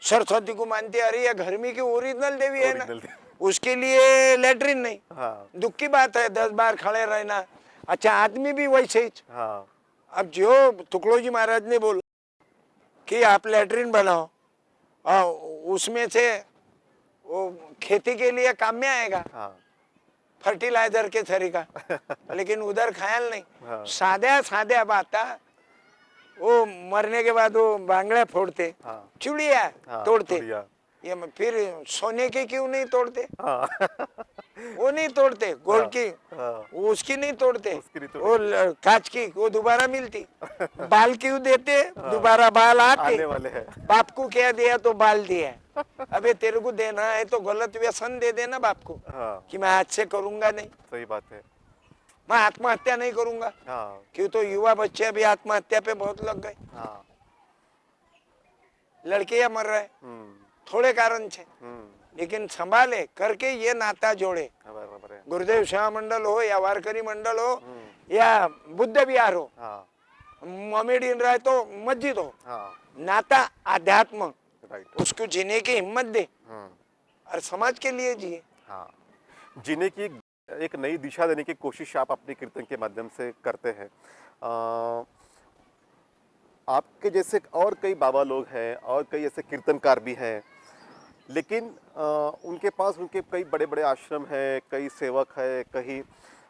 [SPEAKER 3] सरस्वती को मानते, अरे ये घरमी की ओरिजिनल देवी है ना। उसके लिए लेटरिन नहीं। दुख की बात है 10 बार खड़े रहना। अच्छा, आदमी भी वैसे ही। अब जो तुकड़ो जी महाराज ने बोला कि आप लेटरिन बनाओ, उसमें से वो खेती के लिए काम में आएगा, फर्टिलाइजर के तरीका लेकिन उधर ख्याल नहीं
[SPEAKER 1] हाँ।
[SPEAKER 3] साद्या साद्या बात वो मरने के बाद वो बांगड़ा फोड़ते
[SPEAKER 1] हाँ।
[SPEAKER 3] चुड़िया
[SPEAKER 1] हाँ,
[SPEAKER 3] तोड़ते
[SPEAKER 1] चुड़िया।
[SPEAKER 3] ये फिर सोने के क्यों नहीं तोड़ते
[SPEAKER 1] हाँ
[SPEAKER 3] वो नहीं तोड़ते गोल्ड की
[SPEAKER 1] हाँ।
[SPEAKER 3] वो उसकी नहीं तोड़ते
[SPEAKER 1] उसकी नहीं
[SPEAKER 3] वो कांच की वो दोबारा मिलती बाल क्यों देते दोबारा बाल
[SPEAKER 1] आने
[SPEAKER 3] आते
[SPEAKER 1] वाले हैं।
[SPEAKER 3] बाप को क्या दिया तो बाल दिया अबे तेरे को देना है तो गलत व्यसन दे देना बाप को
[SPEAKER 1] हाँ,
[SPEAKER 3] कि मैं आज से करूंगा नहीं
[SPEAKER 1] सही बात है।
[SPEAKER 3] मैं आत्महत्या नहीं करूंगा
[SPEAKER 1] हाँ
[SPEAKER 3] क्यों तो युवा बच्चे अभी आत्महत्या पे बहुत लग गए
[SPEAKER 1] हाँ।
[SPEAKER 3] लड़के मर रहे थोड़े कारण छे लेकिन संभाले करके ये नाता जोड़े
[SPEAKER 1] बराबर है।
[SPEAKER 3] गुरुदेव सेवा मंडल हो या वारकरी मंडल हो या बुद्ध विहार हो
[SPEAKER 1] हाँ
[SPEAKER 3] मोमेडियन राय तो मस्जिद हो
[SPEAKER 1] हाँ
[SPEAKER 3] नाता आध्यात्म
[SPEAKER 1] राइट।
[SPEAKER 3] उसको जीने की हिम्मत दे और समाज के लिए जिए
[SPEAKER 1] हाँ, जीने की एक नई दिशा देने की कोशिश आप अपने कीर्तन के माध्यम से करते हैं। आपके जैसे और कई बाबा लोग हैं और कई ऐसे कीर्तनकार भी हैं, लेकिन उनके पास उनके कई बड़े बड़े आश्रम हैं, कई सेवक है, कहीं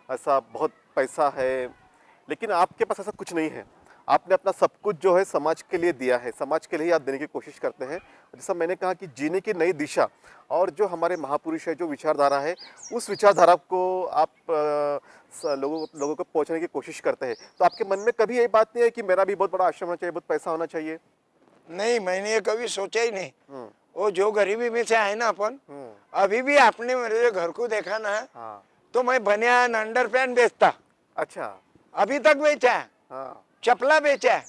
[SPEAKER 1] ऐसा बहुत पैसा है, लेकिन आपके पास ऐसा कुछ नहीं है। आपने अपना सब कुछ जो है समाज के लिए दिया है, समाज के लिए ही आप देने की कोशिश करते हैं। जैसा मैंने कहा कि जीने की नई दिशा और जो हमारे महापुरुष है, जो विचारधारा है, उस विचारधारा को आप लोगों को पहुंचाने की कोशिश करते हैं। तो आपके मन में कभी यही बात नहीं है कि मेरा भी बहुत बड़ा आश्रम होना चाहिए, बहुत पैसा होना चाहिए?
[SPEAKER 3] नहीं, मैंने ये कभी सोचा ही नहीं। वो जो गरीबी में से आए ना अपन, अभी भी आपने मेरे घर को देखा ना,
[SPEAKER 1] हाँ।
[SPEAKER 3] तो मैं बनियान अंडर पैंट बेचता।
[SPEAKER 1] अच्छा।
[SPEAKER 3] अभी तक बेचा है।
[SPEAKER 1] हाँ।
[SPEAKER 3] चपला बेचा है।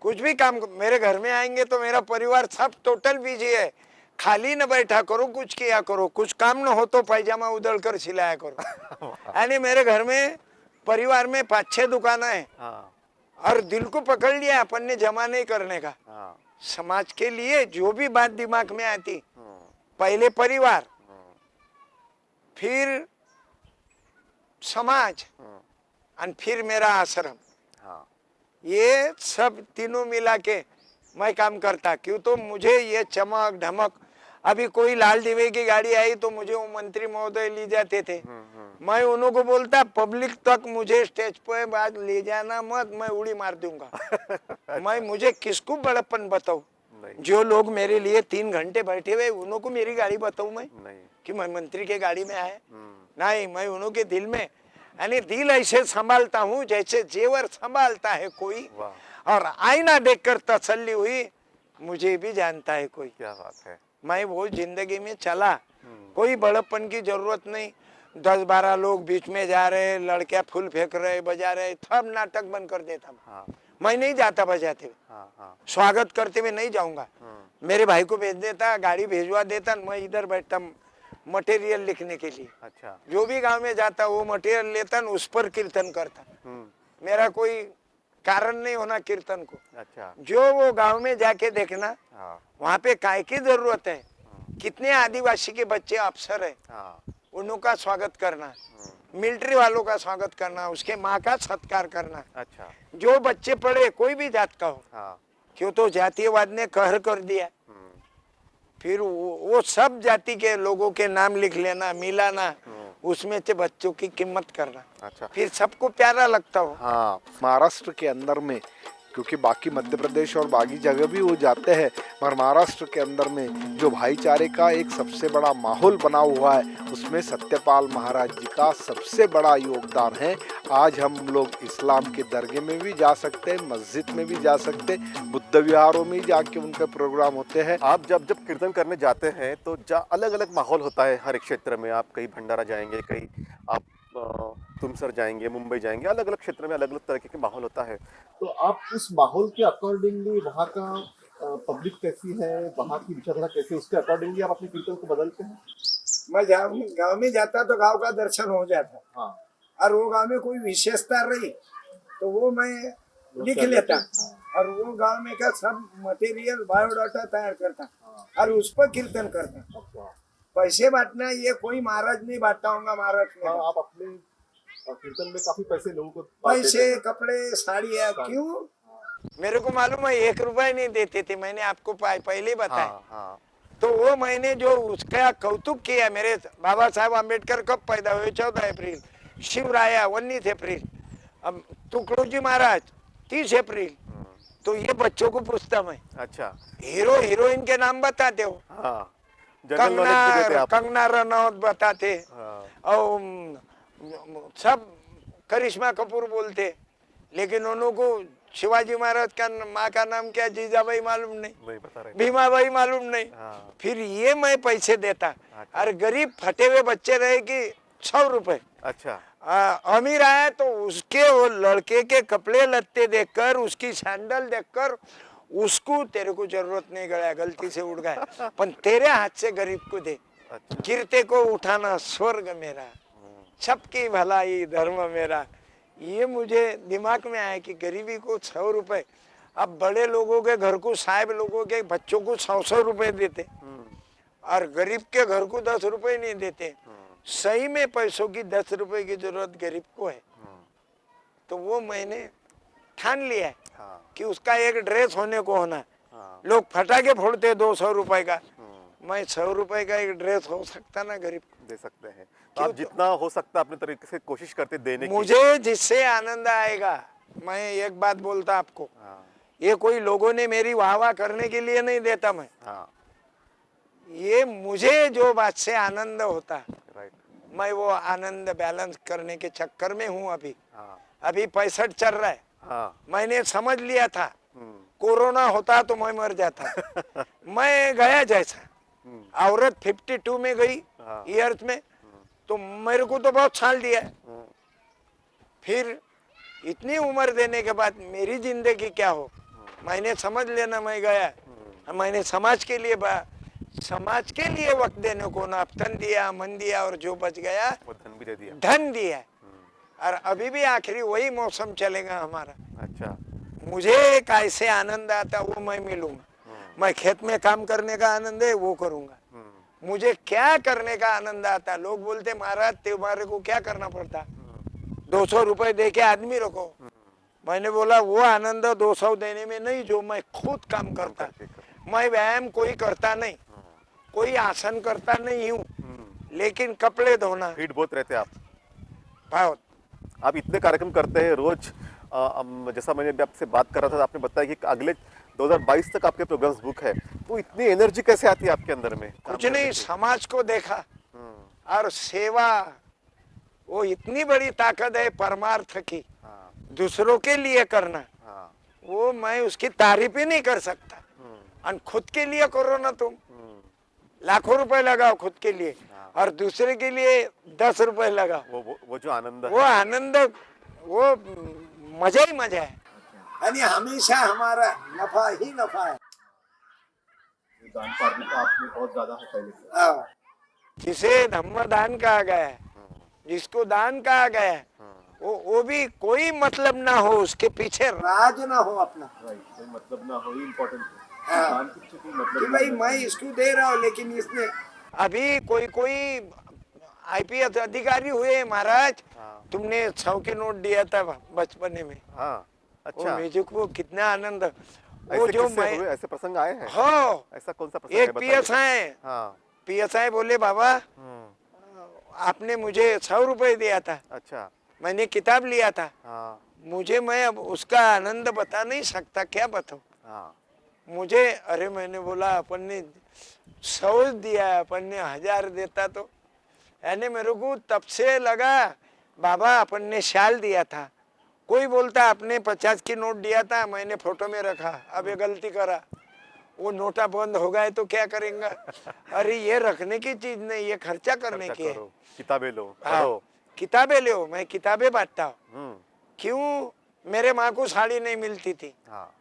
[SPEAKER 3] कुछ भी काम मेरे घर में आएंगे तो मेरा परिवार सब टोटल बिजी है। खाली न बैठा करो, कुछ किया करो, कुछ काम न हो तो पैजामा उधड़ कर सिलाया करो। यानी मेरे घर में परिवार में 5-6 दुकानें हैं।
[SPEAKER 1] हाँ।
[SPEAKER 3] और दिल को पकड़ लिया अपन ने जमा नहीं करने का।
[SPEAKER 1] हाँ।
[SPEAKER 3] समाज के लिए जो भी बात दिमाग में आती, पहले परिवार, फिर समाज और फिर मेरा आश्रम, ये सब तीनों मिला के मैं काम करता। क्यों तो मुझे ये चमक धमक, अभी कोई लाल दिवे की गाड़ी आई तो मुझे वो मंत्री महोदय ले जाते थे। मैं उन्हों को बोलता पब्लिक तक मुझे स्टेज पे बात ले जाना मत, मैं उड़ी मार दूंगा। मैं मुझे किसको बड़प्पन बताऊं? जो लोग मेरे लिए 3 घंटे बैठे हुए उन्हों को मेरी गाड़ी बताऊं मैं कि मैं मंत्री के गाड़ी में आए? नहीं, मैं उन्हों के दिल में, यानी दिल ऐसे संभालता हूँ जैसे जेवर संभालता है कोई, और आईना देखकर तसल्ली हुई मुझे भी जानता है कोई।
[SPEAKER 1] क्या बात है।
[SPEAKER 3] मैं वो जिंदगी में चला, कोई बड़प्पन की जरूरत नहीं। 10-12 लोग बीच में जा रहे, लड़कियां फूल फेंक रहे, बजा रहे, सब नाटक बंद कर देता।
[SPEAKER 1] हाँ।
[SPEAKER 3] मैं नहीं जाता बजाते हुए।
[SPEAKER 1] हाँ।
[SPEAKER 3] स्वागत करते हुए नहीं जाऊंगा। मेरे भाई को भेज देता, गाड़ी भेजवा देता, मैं इधर बैठता मटेरियल लिखने के लिए।
[SPEAKER 1] अच्छा।
[SPEAKER 3] जो भी गांव में जाता वो मटेरियल लेता, उस पर कीर्तन करता। मेरा कोई कारण नहीं होना कीर्तन को।
[SPEAKER 1] अच्छा।
[SPEAKER 3] जो वो गांव में जाके देखना,
[SPEAKER 1] हाँ।
[SPEAKER 3] वहाँ पे काय की जरूरत है, कितने आदिवासी के बच्चे अफसर है,
[SPEAKER 1] हाँ।
[SPEAKER 3] उनका स्वागत करना, मिलिट्री वालों का स्वागत करना, उसके माँ का सत्कार करना।
[SPEAKER 1] अच्छा।
[SPEAKER 3] जो बच्चे पढ़े, कोई भी जात का हो,
[SPEAKER 1] हाँ।
[SPEAKER 3] क्यों तो जातीयवाद ने कहर कर दिया। फिर वो सब जाति के लोगों के नाम लिख लेना, मिलाना, उसमें से बच्चों की कीमत करना।
[SPEAKER 1] अच्छा।
[SPEAKER 3] फिर सबको प्यारा लगता हो।
[SPEAKER 9] हाँ, महाराष्ट्र के अंदर में, क्योंकि बाकी मध्य प्रदेश और बाकी जगह भी वो जाते हैं, मगर महाराष्ट्र के अंदर में जो भाईचारे का एक सबसे बड़ा माहौल बना हुआ है, उसमें सत्यपाल महाराज जी का सबसे बड़ा योगदान है। आज हम लोग इस्लाम के दरगाह में भी जा सकते हैं, मस्जिद में भी जा सकते हैं, बुद्ध विहारों में जाके उनके प्रोग्राम होते हैं।
[SPEAKER 1] आप जब कीर्तन करने जाते हैं तो अलग अलग माहौल होता है हर एक क्षेत्र में। आप कहीं भंडारा जाएंगे, कहीं आप तुमसर जाएंगे, मुंबई जाएंगे, अलग अलग क्षेत्र में अलग अलग तरह के माहौल होता है। तो आप उस माहौल के अकॉर्डिंगली, वहाँ का पब्लिक कैसी है, वहाँ की विचारधारा कैसी है, उसके अकॉर्डिंगली आप अपने कीर्तन को बदलते हैं?
[SPEAKER 5] मैं गाँव में जाता तो गाँव का दर्शन हो जाता।
[SPEAKER 1] हाँ।
[SPEAKER 5] और वो गाँव में कोई विशेषता रही तो वो मैं लिख लेता। और वो गाँव में का सब मटेरियल बायोडाटा तैयार करता और उस पर कीर्तन करता। पैसे बांटना ये कोई महाराज नहीं बांटता होगा। महाराज ने
[SPEAKER 1] आप अपने कीर्तन में काफी पैसे लोगों को
[SPEAKER 5] पैसे, कपड़े, साड़ियाँ, क्यों?
[SPEAKER 3] मेरे को मालूम है 1 रुपया नहीं देते थे, मैंने आपको पहले बताया।
[SPEAKER 1] हाँ।
[SPEAKER 3] तो वो मैंने जो उसका कौतुक किया, मेरे बाबा साहब आम्बेडकर कब पैदा हुए? 14 अप्रैल। शिवराया 19 अप्रैल। अब तुकडोजी महाराज 30 अप्रैल। तो ये बच्चों को पूछता मैं,
[SPEAKER 1] अच्छा
[SPEAKER 3] हीरो हीरोइन के नाम बताते हो?
[SPEAKER 1] हाँ जनरल नॉलेज भी देते आप।
[SPEAKER 3] कंगना रनौत बताते,
[SPEAKER 1] हाँ,
[SPEAKER 3] और सब करिश्मा कपूर बोलते, लेकिन उन्हों को शिवाजी महाराज का माँ का नाम क्या, जीजाबाई मालूम नहीं,
[SPEAKER 1] नहीं बता रहे।
[SPEAKER 3] भीमाबाई मालूम नहीं।
[SPEAKER 1] हाँ,
[SPEAKER 3] फिर ये मैं पैसे देता,
[SPEAKER 1] अच्छा।
[SPEAKER 3] और गरीब फटे हुए बच्चे रहे कि 100 रुपए।
[SPEAKER 1] अच्छा
[SPEAKER 3] अमीर आया तो उसके वो लड़के के कपड़े लत्ते देखकर, उसकी सैंडल देखकर, उसको तेरे को जरूरत नहीं गया, गलती से उड़ गया, पर तेरे हाथ से गरीब को दे।
[SPEAKER 1] अच्छा
[SPEAKER 3] गिरते को उठाना स्वर्ग मेरा, सबकी भलाई धर्म मेरा। ये मुझे दिमाग में आया कि गरीबी को 100 रुपए। अब बड़े लोगों के घर को, साहब लोगों के बच्चों को 100 रुपए देते, और गरीब के घर को 10 रुपए नहीं देते। सही में पैसों की 10 रुपए की जरूरत गरीब को है। तो वो मैंने ठान लिया है
[SPEAKER 1] हाँ,
[SPEAKER 3] कि उसका एक ड्रेस होने को होना।
[SPEAKER 1] हाँ,
[SPEAKER 3] लोग फटाके फोड़ते 200 रुपए का, मैं 100 रुपए का एक ड्रेस हो सकता ना गरीब को।
[SPEAKER 1] दे सकते हैं। तो आप जितना हो सकता अपने तरीके से कोशिश करते देने की।
[SPEAKER 3] मुझे जिससे आनंद आएगा, मैं एक बात बोलता आपको,
[SPEAKER 1] हाँ,
[SPEAKER 3] ये कोई लोगों ने मेरी वाह वाह करने के लिए नहीं देता मैं,
[SPEAKER 1] हाँ,
[SPEAKER 3] ये मुझे जो बात से आनंद होता,
[SPEAKER 1] राइट,
[SPEAKER 3] मैं वो आनंद बैलेंस करने के चक्कर में हूँ अभी।
[SPEAKER 1] हाँ,
[SPEAKER 3] अभी 65 चल रहा है।
[SPEAKER 1] हाँ,
[SPEAKER 3] मैंने समझ लिया था कोरोना होता तो मैं मर जाता। मैं गया जैसा, औरत 52 में गई
[SPEAKER 1] हाँ।
[SPEAKER 3] ईयर्थ में, तो मेरे को तो बहुत साल दिया है। फिर इतनी उम्र देने के बाद मेरी जिंदगी क्या हो, मैंने समझ लेना मैं गया। मैंने समाज के लिए वक्त देने को ना तन दिया, मन दिया, और जो बच गया
[SPEAKER 1] वो धन भी दे दिया।
[SPEAKER 3] धन दिया। और अभी भी आखिरी वही मौसम चलेगा हमारा।
[SPEAKER 1] अच्छा
[SPEAKER 3] मुझे कैसे आनंद आता वो मैं मिलूंगा। मैं खेत में काम करने का आनंद है वो करूंगा। मुझे क्या करने का आनंद आता, लोग बोलते महाराज तुम्हारे को क्या करना पड़ता, 200 रुपए दे के आदमी रखो। मैंने बोला वो आनंद 200 देने में नहीं, जो मैं खुद काम करता। मैं व्यायाम कोई करता नहीं, कोई आसन करता नहीं हूँ, लेकिन कपड़े धोना
[SPEAKER 1] फिट बहुत रहते आप।
[SPEAKER 3] बहुत।
[SPEAKER 1] आप इतने कार्यक्रम करते हैं रोज। जैसा मैंने अभी आपसे बात कर रहा था, आपने बताया कि अगले 2022 तक आपके प्रोग्राम्स बुक है, तो इतनी एनर्जी कैसे आती है आपके अंदर में?
[SPEAKER 3] कुछ नहीं, समाज को देखा और सेवा, वो इतनी बड़ी ताकत है परमार्थ की, दूसरों के लिए करना, वो मैं उसकी तारीफ ही नहीं कर सकता। और खुद के लिए करो ना, तुम लाखों रुपए लगाओ खुद के लिए, और दूसरे के लिए 10 रुपए लगाओ।
[SPEAKER 1] वो जो आनंद
[SPEAKER 3] वो आनंद, वो मजा ही मजा है।
[SPEAKER 5] आणि हमेशा हमारा नफा ही नफा है।
[SPEAKER 1] दान पार्टी तो आपने बहुत ज्यादा है पहले से।
[SPEAKER 5] हाँ,
[SPEAKER 3] जिसे धम्म दान कहा गया है, जिसको दान कहा गया है, वो भी कोई मतलब ना हो उसके पीछे,
[SPEAKER 5] राज ना हो अपना।
[SPEAKER 1] राइट, कोई मतलब ना हो, इम्पोर्टेंट
[SPEAKER 5] हाँ।
[SPEAKER 1] दान के पीछे कोई
[SPEAKER 5] कि
[SPEAKER 1] मतलब
[SPEAKER 5] भाई
[SPEAKER 1] ना
[SPEAKER 5] मैं इसको दे रहा हूँ, लेकिन इसने
[SPEAKER 3] अभी कोई आईपीएस अधिकारी हुए महाराज,
[SPEAKER 1] हाँ।
[SPEAKER 3] तुमने 100 के नोट दिया था बचपने में।
[SPEAKER 1] हाँ, अच्छा,
[SPEAKER 3] मुझे को कितना आनंद, वो
[SPEAKER 1] ऐसे
[SPEAKER 3] जो
[SPEAKER 1] किस्से
[SPEAKER 3] मैं,
[SPEAKER 1] हुए, ऐसे प्रसंग आए हैं?
[SPEAKER 3] हो
[SPEAKER 1] ऐसा कौन सा प्रसंग
[SPEAKER 3] एक
[SPEAKER 1] है बताइए?
[SPEAKER 3] पीएसआई,
[SPEAKER 1] हाँ,
[SPEAKER 3] पीएसआई बोले बाबा आपने मुझे 100 रुपए दिया था,
[SPEAKER 1] अच्छा,
[SPEAKER 3] मैंने किताब लिया था,
[SPEAKER 1] हाँ,
[SPEAKER 3] मुझे, मैं अब उसका आनंद बता नहीं सकता, क्या बताऊं
[SPEAKER 1] हाँ,
[SPEAKER 3] मुझे। अरे मैंने बोला अपन ने 100 दिया, अपन ने 1000 देता तो, यानी मेरे को तब से लगा बाबा अपन ने शाल दिया था। कोई बोलता आपने 50 की नोट दिया था, मैंने फोटो में रखा, अब ये गलती करा, वो नोटा बंद हो गए तो क्या करेंगे? अरे ये रखने की चीज नहीं, ये खर्चा करने की है।
[SPEAKER 1] किताबें लो,
[SPEAKER 3] हाँ,
[SPEAKER 1] पढ़ो।
[SPEAKER 3] किताबें लो, मैं किताबें बांटता हूँ। क्यों? मेरे माँ को साड़ी नहीं मिलती थी,
[SPEAKER 1] हाँ,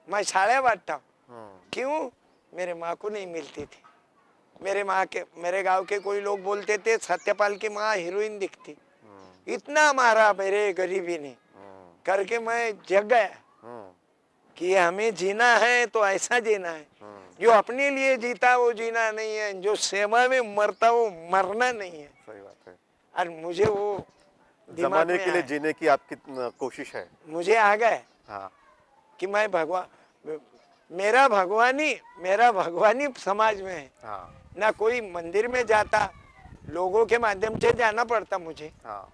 [SPEAKER 3] मैं साड़ियाँ बांटता हूँ। क्यों? मेरे माँ को नहीं मिलती थी। मेरे गांव के कोई लोग बोलते थे सत्यपाल की माँ हीरोइन दिखती, इतना मारा मेरे गरीबी ने, करके मैं जग गया कि हमें जीना है तो ऐसा जीना है, जो अपने लिए जीता वो जीना नहीं है, जो सेवा में मरता वो मरना नहीं है।
[SPEAKER 1] सही बात है।
[SPEAKER 3] और मुझे वो
[SPEAKER 1] जमाने के लिए जीने की आपकी कोशिश है।
[SPEAKER 3] मुझे आ गए
[SPEAKER 1] हाँ,
[SPEAKER 3] कि मैं भगवान, मेरा भगवानी समाज में है।
[SPEAKER 1] हाँ
[SPEAKER 3] ना कोई मंदिर में जाता, लोगों के माध्यम से जाना पड़ता मुझे,
[SPEAKER 1] हाँ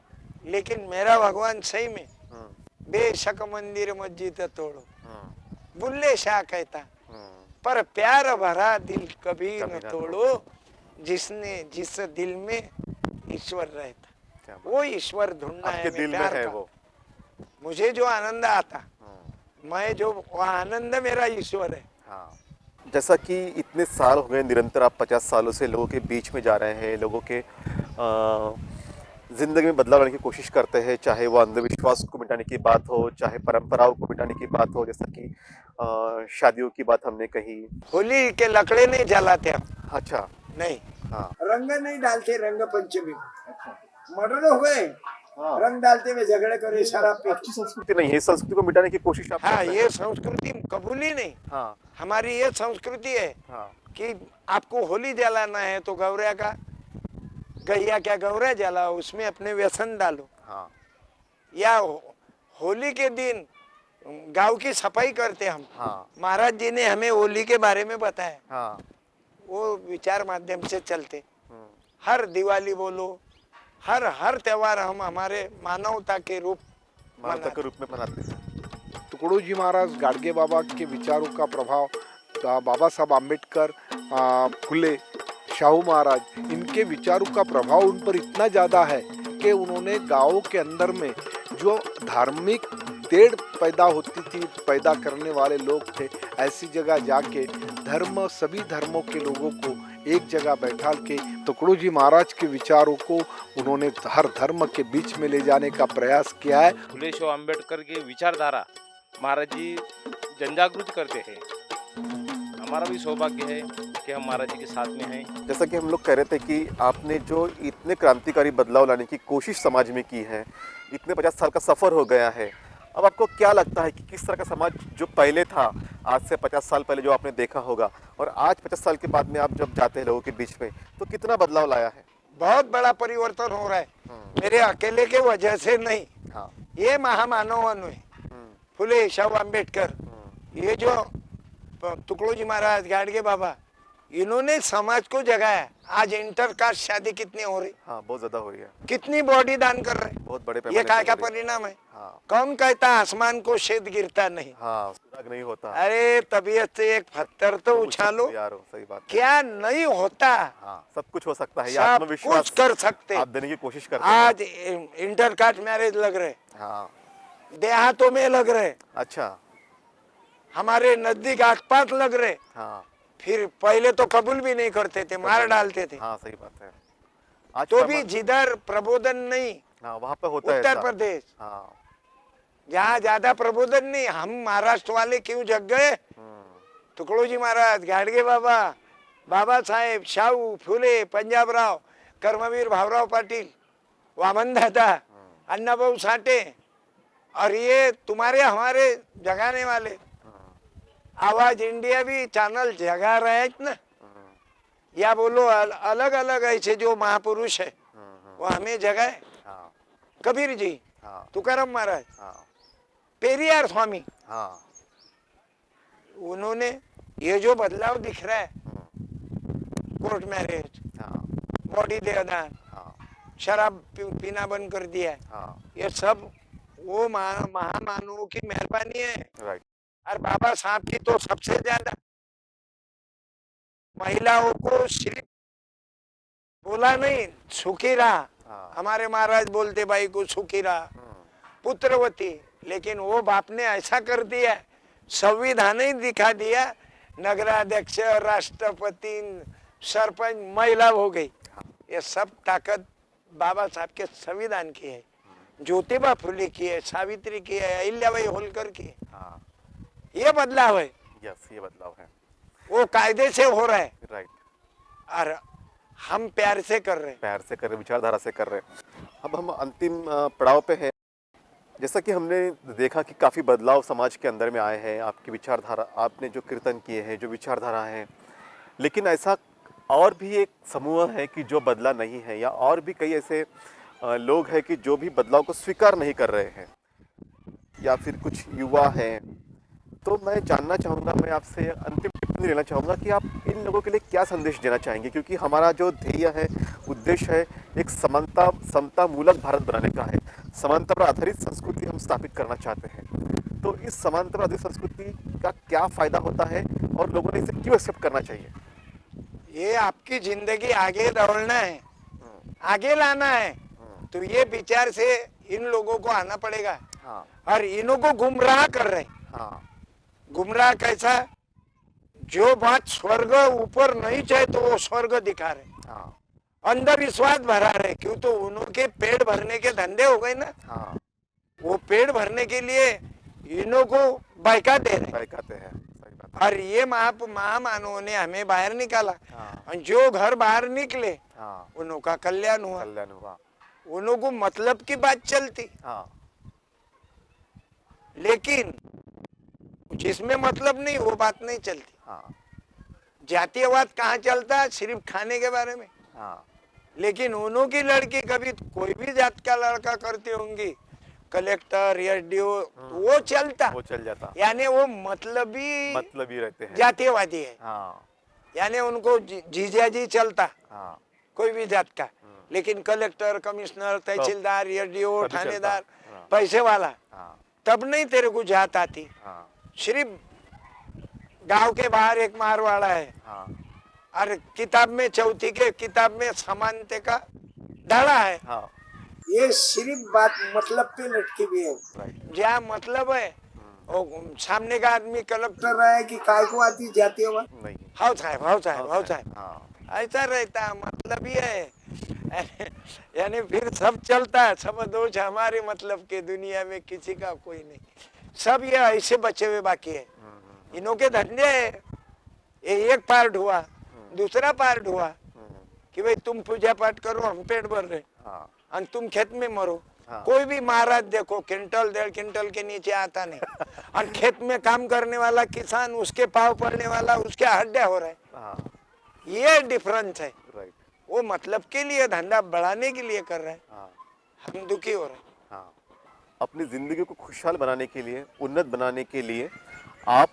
[SPEAKER 3] लेकिन मेरा भगवान सही में
[SPEAKER 1] हम्म,
[SPEAKER 3] बेशक मंदिर मस्जिद तोड़ो,
[SPEAKER 1] हम्म,
[SPEAKER 3] बुल्ले शाह कहता,
[SPEAKER 1] हम्म,
[SPEAKER 3] पर प्यार भरा दिल कभी
[SPEAKER 1] कभी
[SPEAKER 3] न
[SPEAKER 1] न
[SPEAKER 3] तोड़ो, जिस दिल में ईश्वर रहता,
[SPEAKER 1] क्या बात।
[SPEAKER 3] वो ईश्वर ढूंढना है
[SPEAKER 1] आपके
[SPEAKER 3] हमें
[SPEAKER 1] दिल में
[SPEAKER 3] प्यार
[SPEAKER 1] है
[SPEAKER 3] का।
[SPEAKER 1] वो।
[SPEAKER 3] मुझे जो आनंद आता,
[SPEAKER 1] हम्म,
[SPEAKER 3] मैं जो वो आनंद मेरा ईश्वर है।
[SPEAKER 1] हाँ जैसा कि इतने साल हो गए निरंतर आप 50 सालों से लोगों के बीच में जा रहे हैं, लोगों के ज़िंदगी में बदलाव लाने की कोशिश करते हैं, चाहे वो अंधविश्वास को मिटाने की बात हो, चाहे परंपराओं को मिटाने की बात हो, जैसा कि शादियों की बात हमने कही।
[SPEAKER 3] होली के लकड़े नहीं जलाते हम,
[SPEAKER 1] अच्छा
[SPEAKER 3] नहीं।
[SPEAKER 1] हाँ
[SPEAKER 5] रंग नहीं डालते, रंग पंचमी मर्डर हो गए,
[SPEAKER 1] हाँ
[SPEAKER 5] रंग डालते हुए झगड़े करे, शराब पी के।
[SPEAKER 1] संस्कृति नहीं है, संस्कृति को मिटाने की कोशिश आप
[SPEAKER 3] हाँ,
[SPEAKER 1] कर रहे
[SPEAKER 3] ये
[SPEAKER 1] हैं।
[SPEAKER 3] संस्कृति कबूली नहीं,
[SPEAKER 1] हाँ
[SPEAKER 3] हमारी ये संस्कृति है
[SPEAKER 1] हाँ
[SPEAKER 3] कि आपको होली जलाना है तो गौरा का गैया क्या गौरा जलाओ, उसमें अपने व्यसन डालो,
[SPEAKER 1] हाँ
[SPEAKER 3] या होली के दिन गांव की सफाई करते हम।
[SPEAKER 1] हाँ
[SPEAKER 3] महाराज जी ने हमें होली के बारे में बताया,
[SPEAKER 1] हाँ
[SPEAKER 3] वो विचार माध्यम से चलते।
[SPEAKER 1] हम्म,
[SPEAKER 3] हर दिवाली बोलो, हर त्योहार हम हमारे मानवता के रूप
[SPEAKER 1] मानवता
[SPEAKER 3] मनाते।
[SPEAKER 1] के रूप में मनाते हैं।
[SPEAKER 9] तुकडोजी महाराज गाडगे बाबा के विचारों का प्रभाव, बाबा साहब आम्बेडकर, फुले, शाहू महाराज, इनके विचारों का प्रभाव उन पर इतना ज़्यादा है कि उन्होंने गाँवों के अंदर में जो धार्मिक तेड़ पैदा होती थी, पैदा करने वाले लोग थे, ऐसी जगह जाके सभी धर्मों के लोगों को एक जगह बैठा के तुकडोजी महाराज के विचारों को उन्होंने हर धर्म के बीच में ले जाने का प्रयास किया है।
[SPEAKER 7] फुले शाह अम्बेडकर की विचारधारा महाराज जी जनजागृत करते हैं। हमारा भी सौभाग्य है कि हम महाराज जी के साथ में हैं।
[SPEAKER 1] जैसा कि हम लोग कह रहे थे कि आपने जो इतने क्रांतिकारी बदलाव लाने की कोशिश समाज में की है, इतने 50 साल का सफ़र हो गया है, अब आपको क्या लगता है कि किस तरह का समाज जो पहले था, आज से 50 साल पहले जो आपने देखा होगा, और आज 50 साल के बाद में आप जब जाते हैं लोगों के बीच में, तो कितना बदलाव लाया है?
[SPEAKER 3] बहुत बड़ा परिवर्तन हो रहा है, मेरे अकेले के वजह से नहीं।
[SPEAKER 1] हाँ
[SPEAKER 3] ये महामानवन है, फुले शाह अम्बेडकर, ये जो तुकडोजी महाराज, गाडगे बाबा, इन्होंने समाज को जगाया। आज इंटरकास्ट शादी कितनी हो रही,
[SPEAKER 1] हाँ बहुत ज़्यादा हो रही है,
[SPEAKER 3] कितनी बॉडी दान कर रहे,
[SPEAKER 1] बहुत बड़े पैमाने
[SPEAKER 3] ये
[SPEAKER 1] पे
[SPEAKER 3] काय
[SPEAKER 1] हो
[SPEAKER 3] का
[SPEAKER 1] रही है।
[SPEAKER 3] परिणाम है?
[SPEAKER 1] हाँ
[SPEAKER 3] कौन कहता आसमान को शेद गिरता नहीं?
[SPEAKER 1] हाँ सुराग नहीं होता।
[SPEAKER 3] अरे तबीयत से एक पत्थर तो उछालो,
[SPEAKER 1] यार हो, सही बात है।
[SPEAKER 3] क्या नहीं होता?
[SPEAKER 1] हाँ सब कुछ हो सकता है, ये
[SPEAKER 3] सब
[SPEAKER 1] आत्मविश्वास
[SPEAKER 3] कुछ कर सकते।
[SPEAKER 1] आप देने की कोशिश करते हैं।
[SPEAKER 3] आज इंटरकास्ट मैरिज लग रहे,
[SPEAKER 1] हाँ
[SPEAKER 3] देहातों में लग रहे,
[SPEAKER 1] अच्छा
[SPEAKER 3] हमारे नजदीक आसपास लग रहे।
[SPEAKER 1] हाँ
[SPEAKER 3] फिर पहले तो कबूल भी नहीं करते थे, मार डालते थे।
[SPEAKER 1] हाँ सही बात है। आज
[SPEAKER 3] तो
[SPEAKER 1] का
[SPEAKER 3] भी
[SPEAKER 1] मत-
[SPEAKER 3] जिधर प्रबोधन नहीं,
[SPEAKER 1] हाँ वहाँ पे होता है
[SPEAKER 3] उत्तर
[SPEAKER 1] ऐसा।
[SPEAKER 3] प्रदेश
[SPEAKER 1] हाँ
[SPEAKER 3] जहाँ ज्यादा प्रबोधन नहीं, हम महाराष्ट्र वाले क्यों जग गए? तुकडोजी महाराज, गाडगे बाबा, बाबा साहेब, शाहू, फुले, पंजाबराव, कर्मवीर भावराव पाटिल, वामन दादा, अन्नाभाऊ साठे, और ये तुम्हारे हमारे जगाने वाले आवाज इंडिया भी चैनल जगा रहे हैं ना, या बोलो अलग अलग ऐसे जो महापुरुष है वो हमें जगाए।
[SPEAKER 1] हाँ
[SPEAKER 3] कबीर जी,
[SPEAKER 1] हाँ
[SPEAKER 3] तुकाराम महाराज,
[SPEAKER 1] हाँ
[SPEAKER 3] पेरियार स्वामी,
[SPEAKER 1] हाँ
[SPEAKER 3] उन्होंने ये जो बदलाव दिख रहा है, कोर्ट मैरिज,
[SPEAKER 1] हाँ
[SPEAKER 3] बॉडी देहदान,
[SPEAKER 1] हाँ
[SPEAKER 3] शराब पीना बंद कर दिया है,
[SPEAKER 1] हाँ
[SPEAKER 3] ये सब वो महामानवों की मेहरबानी है।
[SPEAKER 1] राइट।
[SPEAKER 3] और बाबा साहब की तो सबसे ज्यादा। महिलाओं को सिर्फ बोला नहीं, सुखी रहा,
[SPEAKER 1] हाँ
[SPEAKER 3] हमारे महाराज बोलते भाई को सुखी रहा, पुत्रवती, लेकिन वो बाप ने ऐसा कर दिया, संविधान ही दिखा दिया, नगराध्यक्ष, राष्ट्रपति, सरपंच महिला हो गई। ये सब ताकत बाबा साहब के संविधान की है, ज्योतिबा फुले की है, सावित्री की है, अहिल्याबाई होलकर की है।
[SPEAKER 1] हाँ
[SPEAKER 3] ये बदलाव है,
[SPEAKER 1] यस ये बदलाव है।
[SPEAKER 3] वो कायदे से हो रहा है
[SPEAKER 1] राइट,
[SPEAKER 3] और हम प्यार से कर रहे हैं।
[SPEAKER 1] प्यार से कर रहे, विचारधारा से कर रहे हैं। अब हम अंतिम पड़ाव पे हैं। जैसा कि हमने देखा कि काफ़ी बदलाव समाज के अंदर में आए हैं, आपकी विचारधारा, आपने जो कीर्तन किए हैं, जो विचारधारा है, लेकिन ऐसा और भी एक समूह है कि जो बदला नहीं है, या और भी कई ऐसे लोग हैं कि जो भी बदलाव को स्वीकार नहीं कर रहे हैं, या फिर कुछ युवा हैं तो मैं जानना चाहूँगा, मैं आपसे अंतिम टिप्पणी लेना चाहूँगा कि आप इन लोगों के लिए क्या संदेश देना चाहेंगे, क्योंकि हमारा जो ध्येय है, उद्देश्य है, एक समानता समता मूलक भारत बनाने का है। समानता पर आधारित संस्कृति हम स्थापित करना चाहते हैं। तो इस समानता पर आधारित संस्कृति का क्या फायदा होता है और लोगों ने इसे क्यों एक्सेप्ट करना चाहिए?
[SPEAKER 3] ये आपकी जिंदगी आगे दौड़ना है, आगे लाना है, तो ये विचार से इन लोगों को आना पड़ेगा।
[SPEAKER 1] हाँ
[SPEAKER 3] और इन्हों को गुमराह कर रहे हैं।
[SPEAKER 1] हाँ
[SPEAKER 3] गुमराह कैसा? जो बात स्वर्ग ऊपर नहीं चाहे तो वो स्वर्ग दिखा रहे,
[SPEAKER 1] हाँ
[SPEAKER 3] अंधविश्वास भरा रहे। क्यों? तो उनके पेट भरने के धंधे हो गए ना।
[SPEAKER 1] हाँ
[SPEAKER 3] वो पेट भरने के लिए इन्हों को बहका दे रहे।
[SPEAKER 1] कहते हैं, सही बात।
[SPEAKER 3] और ये महामानवों ने हमें बाहर निकाला।
[SPEAKER 1] हाँ
[SPEAKER 3] और जो घर बाहर निकले
[SPEAKER 1] हाँ
[SPEAKER 3] उन्हों का कल्याण हुआ।
[SPEAKER 1] कल्याण हुआ।
[SPEAKER 3] उन्हों को मतलब की बात चलती,
[SPEAKER 1] हाँ
[SPEAKER 3] लेकिन जिसमें मतलब नहीं वो बात नहीं चलती।
[SPEAKER 1] हाँ
[SPEAKER 3] जातीयवाद कहाँ चलता है? सिर्फ खाने के बारे में।
[SPEAKER 1] हाँ
[SPEAKER 3] लेकिन उन्हों की लड़की कभी कोई भी जात का लड़का करती होंगी, कलेक्टर एसडीओ, वो चलता,
[SPEAKER 1] वो चल जाता,
[SPEAKER 3] यानी वो मतलबी
[SPEAKER 1] रहते हैं।
[SPEAKER 3] जातीयवादी है।
[SPEAKER 1] हाँ
[SPEAKER 3] यानी उनको जीजा जी चलता
[SPEAKER 1] हाँ
[SPEAKER 3] कोई भी जात का। लेकिन कलेक्टर, कमिश्नर, तहसीलदार, एसडीओ,
[SPEAKER 1] तभी
[SPEAKER 3] थानेदार,
[SPEAKER 1] चलता। हाँ।
[SPEAKER 3] पैसे वाला,
[SPEAKER 1] हाँ
[SPEAKER 3] तब नहीं तेरे को जात आती।
[SPEAKER 1] हाँ
[SPEAKER 3] सिर्फ गांव के बाहर एक मारवाड़ा है,
[SPEAKER 1] हाँ
[SPEAKER 3] और किताब में चौथी के किताब में समानते का धड़ा है।
[SPEAKER 1] हाँ
[SPEAKER 5] ये सिर्फ बात मतलब पे लटकी हुई है।
[SPEAKER 1] राइट।
[SPEAKER 3] जहाँ मतलब है वो सामने का आदमी कलेक्टर
[SPEAKER 5] कर रहा है कि काय को आती जातीयवाद।
[SPEAKER 1] नहीं।
[SPEAKER 3] हाउ साहब, हाउ साहब, हाउ साहब,
[SPEAKER 1] हाँ
[SPEAKER 3] ऐसा रहता। मतलब ये है यानी फिर सब चलता है। सब दोष हमारे मतलब के, दुनिया में किसी का कोई नहीं। सब ये ऐसे बचे हुए बाकी है। इन्हों के धंधे है। ये एक पार्ट हुआ, दूसरा पार्ट हुआ कि भाई तुम पूजा पाठ करो, हम पेट भर रहे,
[SPEAKER 1] हाँ
[SPEAKER 3] और तुम खेत में मरो।
[SPEAKER 1] हाँ।
[SPEAKER 3] कोई भी महाराज देखो क्विंटल 1.5 क्विंटल के नीचे आता नहीं। और खेत में काम करने वाला किसान, उसके पाव पड़ने वाला, उसके हड्डे हो रहे।
[SPEAKER 1] हाँ
[SPEAKER 3] ये डिफरेंस है।
[SPEAKER 1] राइट।
[SPEAKER 3] वो मतलब के लिए, धंधा बढ़ाने के लिए कर रहे हैं।
[SPEAKER 1] हाँ
[SPEAKER 3] हम दुखी हो रहे हैं।
[SPEAKER 1] हाँ अपनी ज़िंदगी को खुशहाल बनाने के लिए, उन्नत बनाने के लिए आप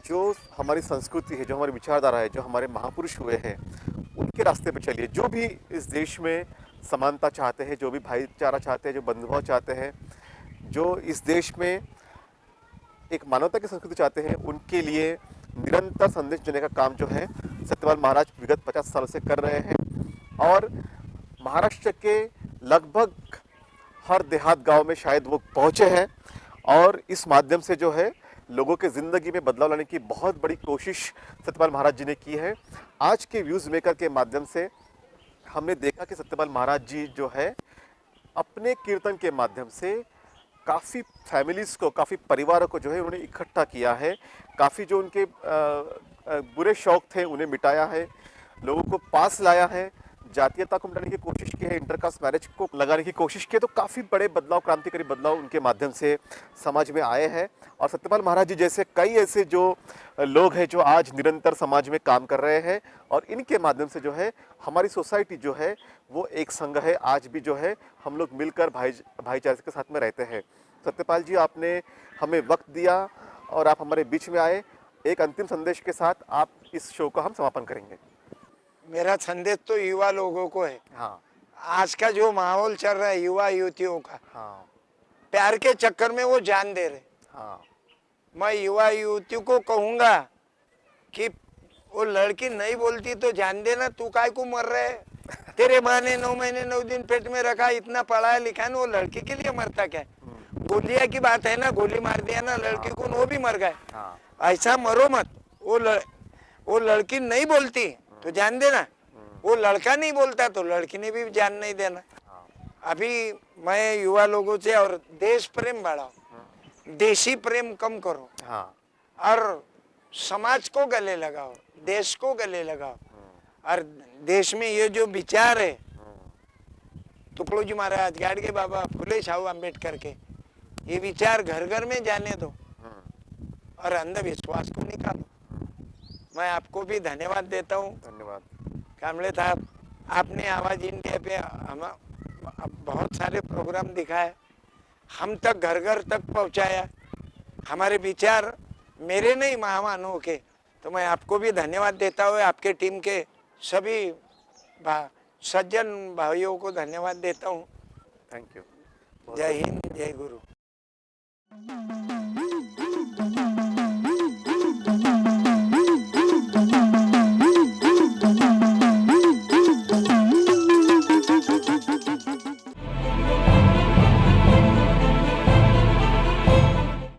[SPEAKER 1] जो हमारी संस्कृति है, जो हमारी विचारधारा है, जो हमारे महापुरुष हुए हैं, उनके रास्ते पे चलिए। जो भी इस देश में समानता चाहते हैं, जो भी भाईचारा चाहते हैं, जो बंधुभाव चाहते हैं, जो इस देश में एक मानवता की संस्कृति चाहते हैं, उनके लिए निरंतर संदेश देने का काम जो है सत्यपाल महाराज विगत 50 सालों से कर रहे हैं। और महाराष्ट्र के लगभग हर देहात गांव में शायद वो पहुंचे हैं, और इस माध्यम से जो है लोगों के ज़िंदगी में बदलाव लाने की बहुत बड़ी कोशिश सत्यपाल महाराज जी ने की है। आज के व्यूज़ मेकर के माध्यम से हमने देखा कि सत्यपाल महाराज जी जो है अपने कीर्तन के माध्यम से काफ़ी फैमिलीज़ को, काफ़ी परिवारों को जो है उन्होंने इकट्ठा किया है। काफ़ी जो उनके बुरे शौक थे उन्हें मिटाया है, लोगों को पास लाया है, जातीयता को मिटाने की कोशिश की है, इंटरकास्ट मैरिज को लगाने की कोशिश की है। तो काफ़ी बड़े बदलाव, क्रांतिकारी बदलाव उनके माध्यम से समाज में आए हैं। और सत्यपाल महाराज जी जैसे कई ऐसे जो लोग हैं जो आज निरंतर समाज में काम कर रहे हैं, और इनके माध्यम से जो है हमारी सोसाइटी जो है वो एक संघ है। आज भी जो है हम लोग मिलकर भाईचारे के साथ में रहते हैं। सत्यपाल जी, आपने हमें वक्त दिया और आप हमारे बीच में आए। एक अंतिम संदेश के साथ आप इस शो का हम समापन करेंगे।
[SPEAKER 3] मेरा संदेश तो युवा लोगों को है।
[SPEAKER 1] हाँ
[SPEAKER 3] आज का जो माहौल चल रहा है युवा युवतियों का,
[SPEAKER 1] हाँ
[SPEAKER 3] प्यार के चक्कर में वो जान दे रहे।
[SPEAKER 1] हाँ
[SPEAKER 3] मैं युवा युवतियों को कहूंगा कि वो लड़की नहीं बोलती तो जान देना, तू काय को मर रहे है? तेरे माँ ने 9 महीने 9 दिन पेट में रखा, इतना पढ़ाया लिखा है, वो लड़की के लिए मरता क्या? गोलियां की बात है ना, गोली मार दिया ना लड़की को, वो भी मर गए।
[SPEAKER 1] हाँ
[SPEAKER 3] ऐसा मरो मत। वो लड़की नहीं बोलती तो जान देना, वो लड़का नहीं बोलता तो लड़की ने भी जान नहीं देना। अभी मैं युवा लोगों से, और देश प्रेम बढ़ाओ, देशी प्रेम कम करो,
[SPEAKER 1] हाँ
[SPEAKER 3] और समाज को गले लगाओ, देश को गले लगाओ। और देश में ये जो विचार है, तुकडोजी महाराज, गाडगे बाबा, फुले शाहू अम्बेडकर के, ये विचार घर घर में जाने दो और अंधविश्वास को निकालो। मैं आपको भी धन्यवाद देता हूँ।
[SPEAKER 1] धन्यवाद
[SPEAKER 3] कामले साहब, आपने आवाज इंडिया पे हम बहुत सारे प्रोग्राम दिखाए, हम तक घर घर तक पहुँचाया। हमारे विचार मेरे नहीं महामानव के, तो मैं आपको भी धन्यवाद देता हूँ, आपके टीम के सभी सज्जन भाइयों को धन्यवाद देता हूँ।
[SPEAKER 1] Thank you.
[SPEAKER 3] जय हिंद, जय गुरु।